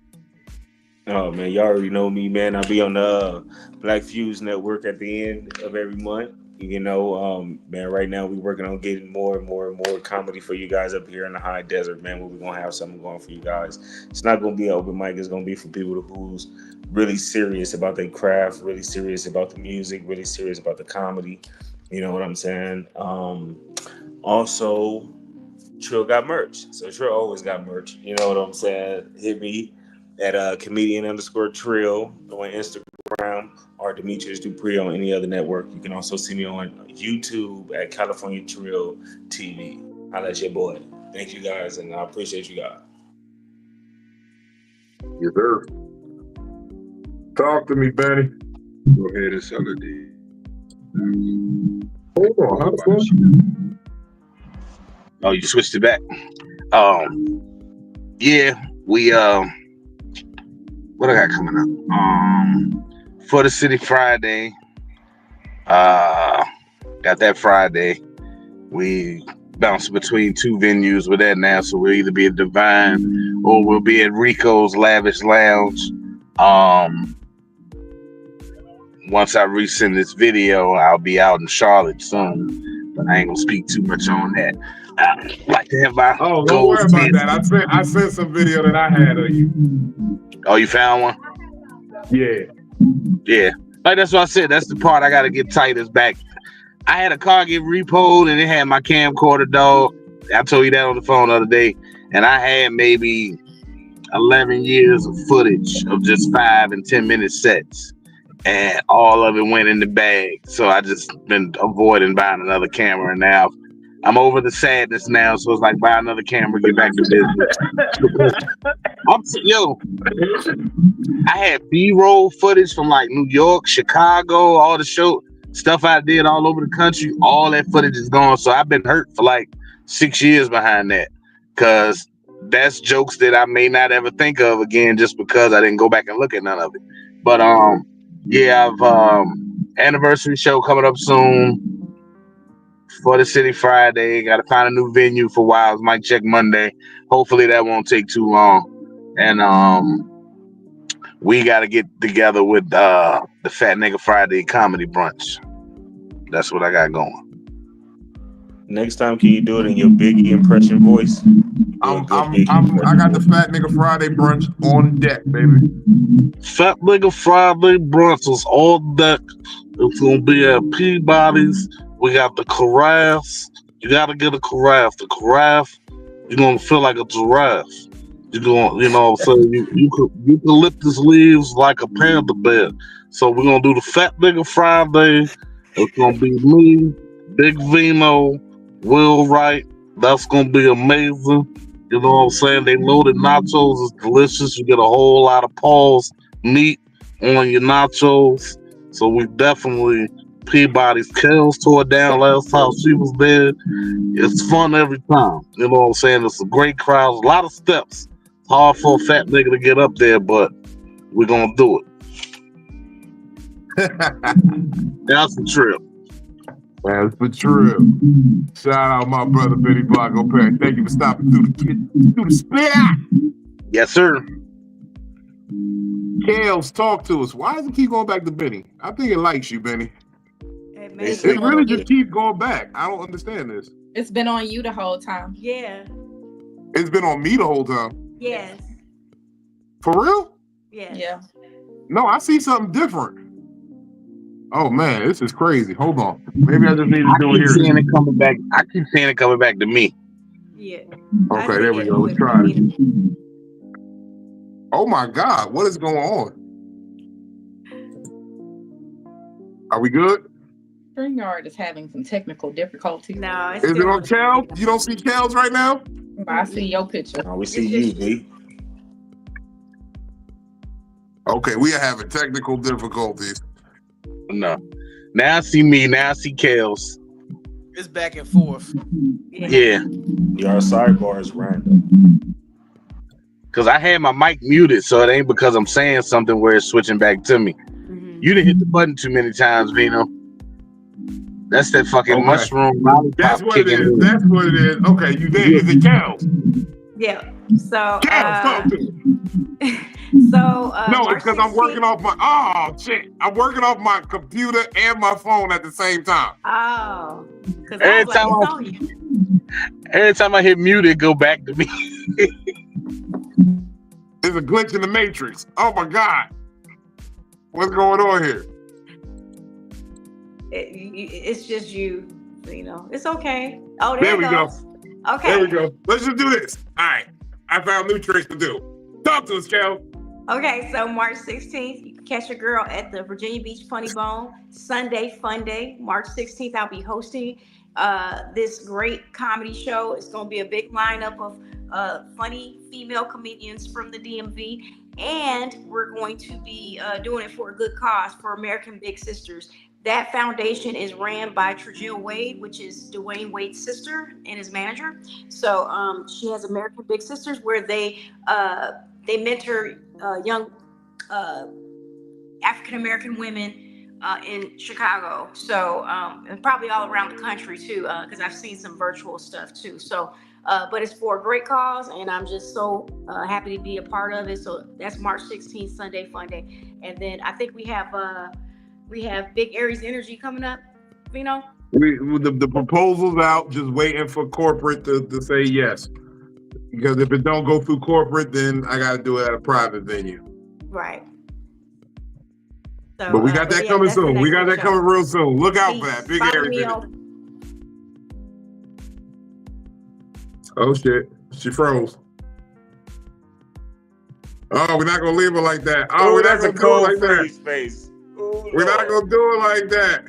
Oh man, y'all already know me, man. I'll be on the Black Fuse Network at the end of every month. Man, right now we're working on getting more and more comedy for you guys up here in the high desert, man, where we're gonna have something going for you guys. It's not gonna be an open mic, it's gonna be for people who's really serious about their craft, really serious about the music, really serious about the comedy. You know what I'm saying? Also, Trill got merch. So Trill always got merch. You know what I'm saying? Hit me at comedian_Trill on Instagram or Demetrius Dupree on any other network. You can also see me on YouTube at California Trill TV. I'll let your boy. Thank you guys, and I appreciate you guys. Yes, sir. Talk to me, Benny. Go ahead and sell it. Hold on. How the fuck? Oh, you switched it back. Yeah, we what I got coming up? For the City Friday. Got that Friday. We bounce between two venues with that now, so we'll either be at Divine or we'll be at Rico's Lavish Lounge. Once I resend this video, I'll be out in Charlotte soon, but I ain't gonna speak too much on that. I like to have my don't worry about that. I sent some video that I had of you. Oh, you found one? Yeah. Like that's what I said. That's the part I gotta get tight is back. I had a car get repoed and it had my camcorder, dog. I told you that on the phone the other day, and I had maybe 11 years of footage of just 5 and 10 minute sets, and all of it went in the bag. So I just been avoiding buying another camera, and now I'm over the sadness now. So it's like buy another camera, get back to business. I had B-roll footage from like New York, Chicago, all the stuff I did all over the country. All that footage is gone. So I've been hurt for like 6 years behind that, because that's jokes that I may not ever think of again just because I didn't go back and look at none of it. But yeah, I've anniversary show coming up soon for the City Friday. Got to find a new venue for Wilds. Mic check Monday. Hopefully that won't take too long. And we got to get together with the Fat Nigga Friday Comedy Brunch. That's what I got going. Next time, can you do it in your Biggie impression voice? I got the Fat Nigga Friday Brunch on deck, baby. Fat Nigga Friday Brunch is on deck. It's gonna be at Peabody's. We got the carafe. You gotta get a carafe. The carafe, you're gonna feel like a giraffe. You're gonna, so eucalyptus leaves like a panda bear. So we're gonna do the Fat Nigga Friday. It's gonna be me, Big Vino, Will Wright. That's gonna be amazing. You know what I'm saying? They loaded nachos is delicious. You get a whole lot of paws meat on your nachos. So we definitely Peabody's Kels tore down last time she was there. It's fun every time. You know what I'm saying? It's a great crowd. A lot of steps. It's hard for a fat nigga to get up there, but we're gonna do it. That's the trip. That's the trip. Shout out my brother Benny Blanco Perry. Thank you for stopping through the spit out. Yes, sir. Kels, talk to us. Why does it keep going back to Benny? I think it likes you, Benny. It It really just keeps going back. I don't understand this. It's been on you the whole time. Yeah. It's been on me the whole time. Yes. For real? Yes. Yeah. No, I see something different. Oh man, this is crazy. Hold on. Maybe I just need to do it here. I keep seeing it coming back to me. Yeah. Okay, there we go. Let's try it. Oh my God, what is going on? Are we good? StreamYard is having some technical difficulties. No, it's Is it on Cal? You don't see Cal's right now? I see your picture. Oh, we see you, B. Okay, we are having technical difficulties. No. Now I see me. Now I see Kels. It's back and forth. Yeah. Your sidebar is random. Because I had my mic muted, so it ain't because I'm saying something where it's switching back to me. Mm-hmm. You didn't hit the button too many times, Vino. That's that fucking mushroom lollipop. That's what it is. That's what it is. Okay, you did. Is it Cal's? Yeah. So Cal's, talk to me. So no, it's because I'm working off my I'm working off my computer and my phone at the same time. Oh, because every time I hit mute, it go back to me. There's a glitch in the matrix. Oh my God, what's going on here? It's just you. You know, it's okay. Oh, there we go. Okay. There we go. Let's just do this. All right. I found new tricks to do. Talk to us, Cal. Okay, so March 16th, you can catch your girl at the Virginia Beach Funny Bone. Sunday, Fun Day. March 16th, I'll be hosting this great comedy show. It's going to be a big lineup of funny female comedians from the DMV. And we're going to be doing it for a good cause for American Big Sisters. That foundation is ran by Trujillo Wade, which is Dwayne Wade's sister and his manager. So she has American Big Sisters, where they mentor young African American women in Chicago. So and probably all around the country too, because I've seen some virtual stuff too. So, but it's for a great cause, and I'm just so happy to be a part of it. So that's March 16th, Sunday Fun Day, and then I think we have Big Aries Energy coming up. You know, The proposal's out, just waiting for corporate to say yes. Because if it don't go through corporate, then I got to do it at a private venue. Right. So, but we got that coming soon. We got that coming real soon. Look out for that. Big Aries. Oh shit, she froze. Oh, we're not gonna leave her like that. Oh, we're not gonna do it like that. Face. Ooh, we're not gonna do it like that.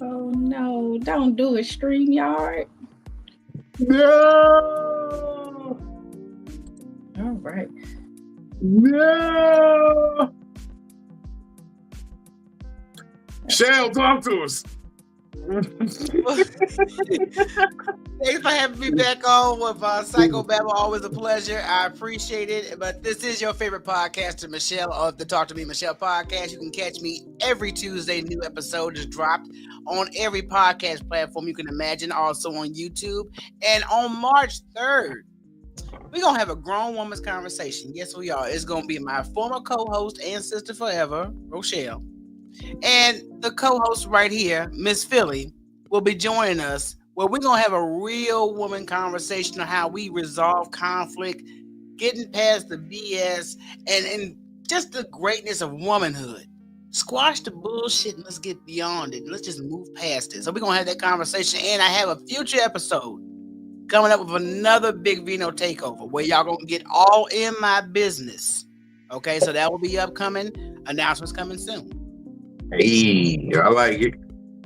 Oh no! Don't do it, StreamYard. No. All right. No. Shell, talk to us. Thanks for having me back on with Psycho-Babble. Always a pleasure. I appreciate it. But this is your favorite podcaster, Michelle, of the Talk to Me Michelle podcast. You can catch me every Tuesday. New episode is dropped on every podcast platform you can imagine. Also on YouTube. And on March 3rd, we're going to have a grown woman's conversation. Yes, we are. It's going to be my former co-host and sister forever, Rochelle. And the co-host right here, Miss Philly, will be joining us, where we're going to have a real woman conversation on how we resolve conflict, getting past the BS, and just the greatness of womanhood. Squash the bullshit and let's get beyond it. Let's just move past it. So we're going to have that conversation. And I have a future episode coming up with another Big Vino takeover where y'all going to get all in my business. Okay, so that will be upcoming. Announcements coming soon. Hey, I like it.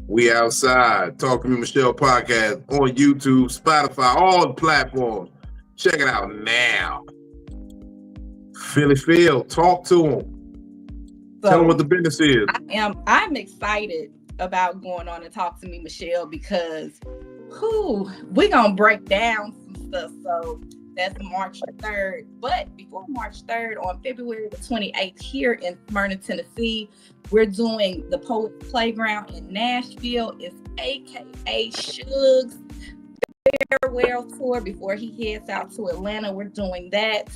We outside. Talk to Me Michelle podcast on YouTube, Spotify, all the platforms. Check it out now. Philly Phil, talk to him. Tell them what the business is. I'm excited about going on and Talk to Me Michelle because we're gonna break down some stuff. So that's March 3rd. But before March 3rd, on February the 28th, here in Smyrna, Tennessee, we're doing the Poets Playground in Nashville. It's AKA Suge's farewell tour before he heads out to Atlanta. We're doing that.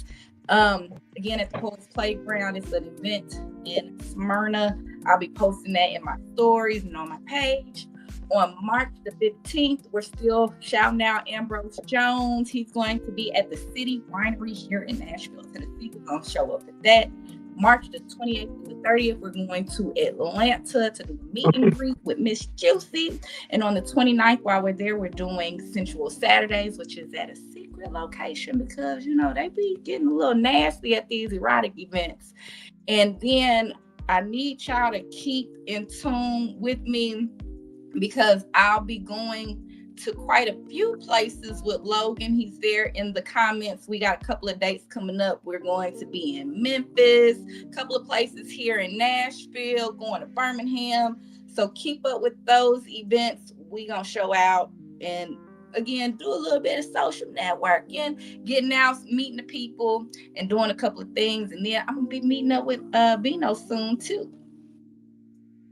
Again, at the Poets Playground, it's an event in Smyrna. I'll be posting that in my stories and on my page. On March the 15th, we're still shouting out Ambrose Jones. He's going to be at the City Winery here in Nashville, Tennessee. We're going to show up at that. March the 28th to the 30th, we're going to Atlanta to do a meet and greet with Miss Juicy. And on the 29th, while we're there, we're doing Sensual Saturdays, which is at a secret location because, you know, they be getting a little nasty at these erotic events. And then I need y'all to keep in tune with me because I'll be going to quite a few places with Logan. He's there in the comments. We got a couple of dates coming up. We're going to be in Memphis, a couple of places here in Nashville, going to Birmingham. So keep up with those events. We're going to show out and again, do a little bit of social networking, getting out, meeting the people and doing a couple of things. And then I'm going to be meeting up with Vino soon too.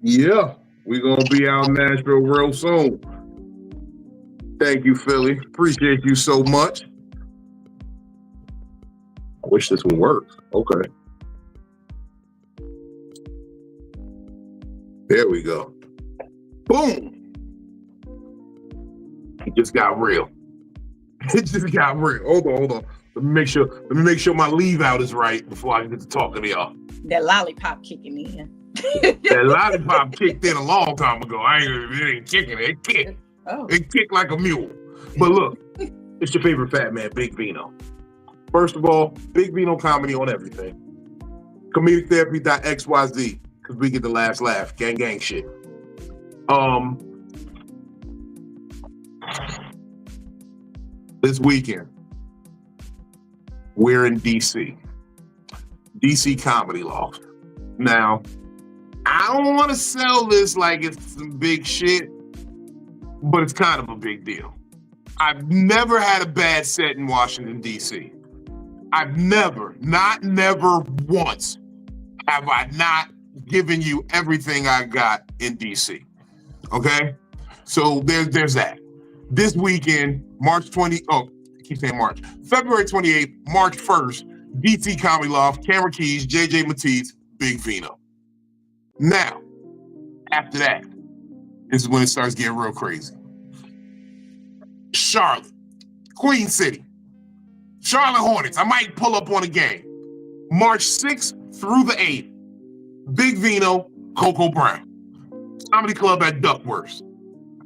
Yeah, we're going to be out in Nashville real soon. Thank you, Philly. Appreciate you so much. I wish this one works. Okay. There we go. Boom. It just got real. It just got real. Hold on. Let me make sure my leave out is right before I get to talking to y'all. That lollipop kicking in. That lollipop kicked in a long time ago. It ain't kicking. It kicked. Oh. It kicked like a mule. But look, it's your favorite fat man, Big Vino. First of all, Big Vino comedy on everything. Comedictherapy.xyz, because we get the last laugh. Gang, gang shit. This weekend, we're in DC. DC Comedy Loft. Now, I don't want to sell this like it's some big shit, but it's kind of a big deal. I've never had a bad set in Washington, D.C. I've never once have I not given you everything I got in D.C. Okay? So there's that. This weekend, February 28th, March 1st, D.C. Comedy Loft, Cameron Keys, JJ Matisse, Big Vino. Now, after that, this is when it starts getting real crazy. Charlotte, Queen City, Charlotte Hornets. I might pull up on a game. March 6th through the 8th, Big Vino, Coco Brown, Comedy Club at Duckworth.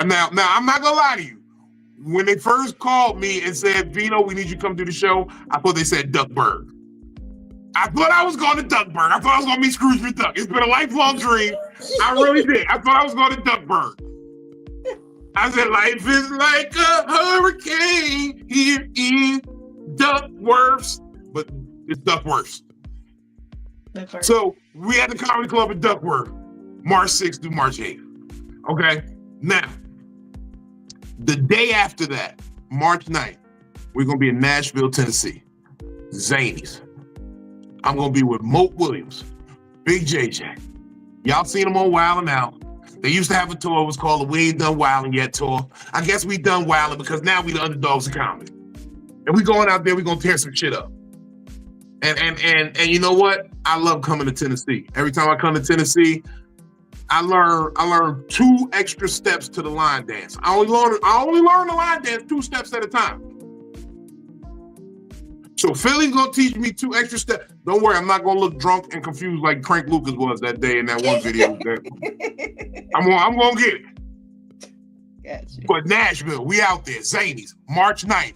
Now, I'm not gonna lie to you. When they first called me and said, Vino, we need you to come do the show, I thought they said Duckburg. I thought I was going to Duckburg. I thought I was going to meet Scrooge McDuck. It's been a lifelong dream. I really did. I thought I was going to Duckburg. I said, life is like a hurricane here in Duckworth. But it's Duckworth. So we had the Comedy Club at Duckworth, March 6th through March 8th. Okay? Now, the day after that, March 9th, we're going to be in Nashville, Tennessee. Zanies. I'm going to be with Moat Williams, Big JJ. Y'all seen him on Wildin' Out. They used to have a tour. It was called the We Ain't Done Wildin' Yet tour. I guess we done Wildin' because now we the underdogs of comedy. And we going out there, we going to tear some shit up. And you know what? I love coming to Tennessee. Every time I come to Tennessee, I learn 2 extra steps to the line dance. I only learn the line dance 2 steps at a time. So Philly's gonna teach me 2 extra steps. Don't worry, I'm not gonna look drunk and confused like Crank Lucas was that day in that one video. I'm gonna get it. Gotcha. But Nashville, we out there. Zanies, March 9th.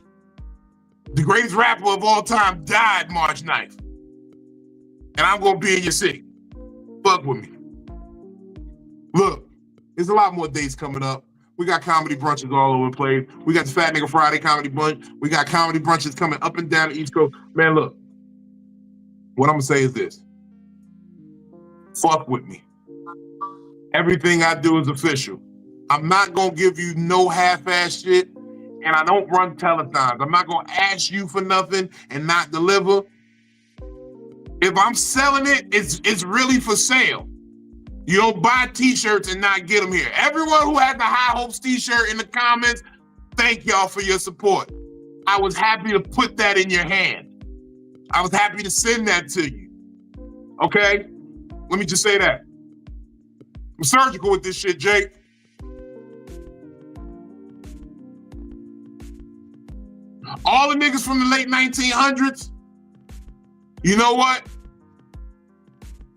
The greatest rapper of all time died March 9th. And I'm gonna be in your city. Fuck with me. Look, there's a lot more dates coming up. We got comedy brunches all over the place. We got the Fat Nigga Friday comedy brunch. We got comedy brunches coming up and down the East Coast. Man, look, what I'm gonna say is this. Fuck with me. Everything I do is official. I'm not gonna give you no half-ass shit, and I don't run telethons. I'm not gonna ask you for nothing and not deliver. If I'm selling it, it's really for sale. You don't buy t-shirts and not get them here. Everyone who had the High Hopes t-shirt in the comments, thank y'all for your support. I was happy to put that in your hand. I was happy to send that to you. Okay? Let me just say that. I'm surgical with this shit, Jake. All the niggas from the late 1900s, you know what?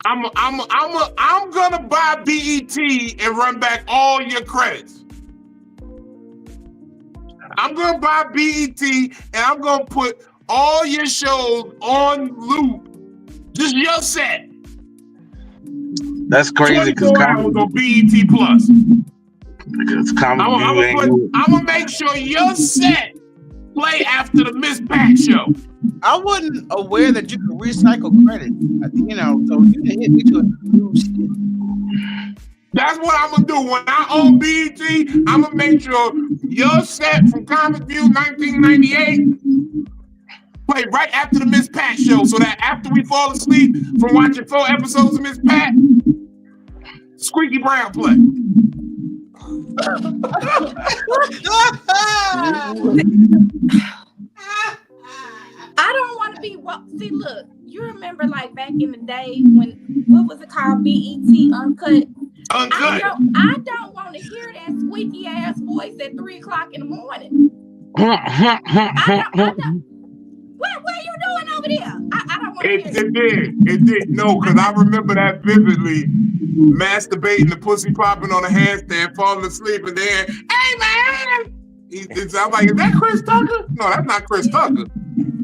I'm gonna buy BET and run back all your credits. I'm gonna buy BET and I'm gonna put all your shows on loop. Just your set. That's crazy because 24 hours on BET Plus. Because comedy I'm gonna make sure your set play after the Miss Pat show. I wasn't aware that you could recycle credits. You know, so you can hit me to a new shit. That's what I'm gonna do. When I own BET, I'm gonna make sure your set from Comic View 1998 play right after the Miss Pat show, so that after we fall asleep from watching 4 episodes of Miss Pat, Squeaky Brown play. I don't want to be. See, look, you remember like back in the day when what was it called? BET Uncut. Uncut. I don't want to hear that squeaky ass voice at 3:00 in the morning. I don't. What are you doing over there? I don't want to hear It did. No, because I remember that vividly. Masturbating, the pussy popping on a handstand, falling asleep, and then, hey man, I'm like, is that Chris Tucker? No, that's not Chris Tucker.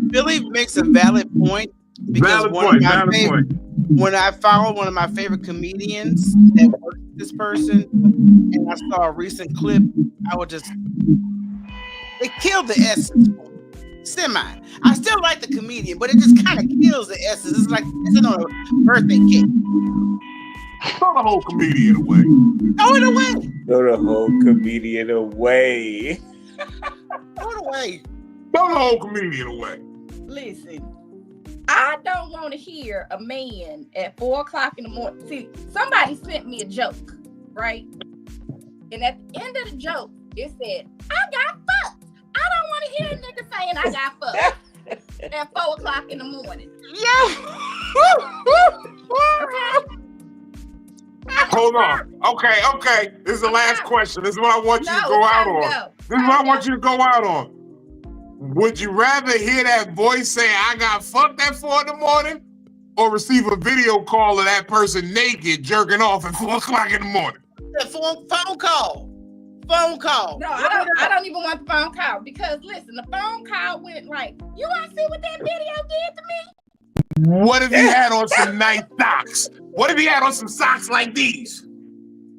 Billy makes a valid point because Valid point. when I followed one of my favorite comedians that worked with this person, and I saw a recent clip, I would just it killed the essence. Semi. I still like the comedian, but it just kind of kills the essence. It's like it's on a birthday cake. Throw the whole comedian away. Throw it away. Throw the whole comedian away. Throw it away. Throw the whole comedian away. Listen, I don't want to hear a man at 4:00 in the morning. See, somebody sent me a joke, right? And at the end of the joke, it said, I got fucked. I don't want to hear a nigga saying I got fucked at 4:00 in the morning. Yeah. Hold on. Okay. This is the last question. This is what I want you to go out on. This is what I want you to go out on. Would you rather hear that voice say I got fucked at 4 in the morning or receive a video call of that person naked jerking off at 4:00 in the morning? The phone call. Phone call. No, I don't even want the phone call because listen, the phone call went like, you want to see what that video did to me? What if he had on some nice socks? What if he had on some socks like these?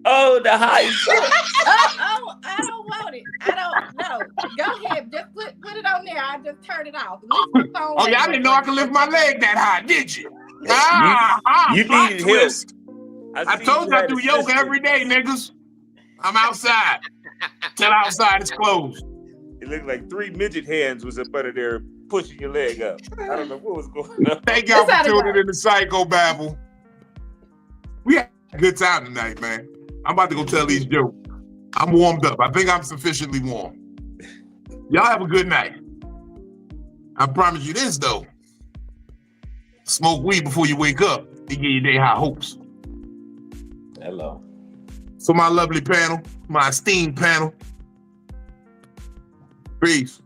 Oh, the high. I don't want it. I don't know. Go ahead, just put it on there. I just turned it off. Oh, y'all didn't know I could lift my leg that high, did you? You needed help. I told you I do yoga every day, niggas. I'm outside. Till outside is closed. It looked like 3 midget hands was up under there pushing your leg up. I don't know what was going on. Thank y'all for tuning in to Psycho-Babble. We had a good time tonight, man. I'm about to go tell these jokes. I'm warmed up. I think I'm sufficiently warm. Y'all have a good night. I promise you this, though. Smoke weed before you wake up to give your day high hopes. Hello. So my lovely panel, my esteemed panel, peace.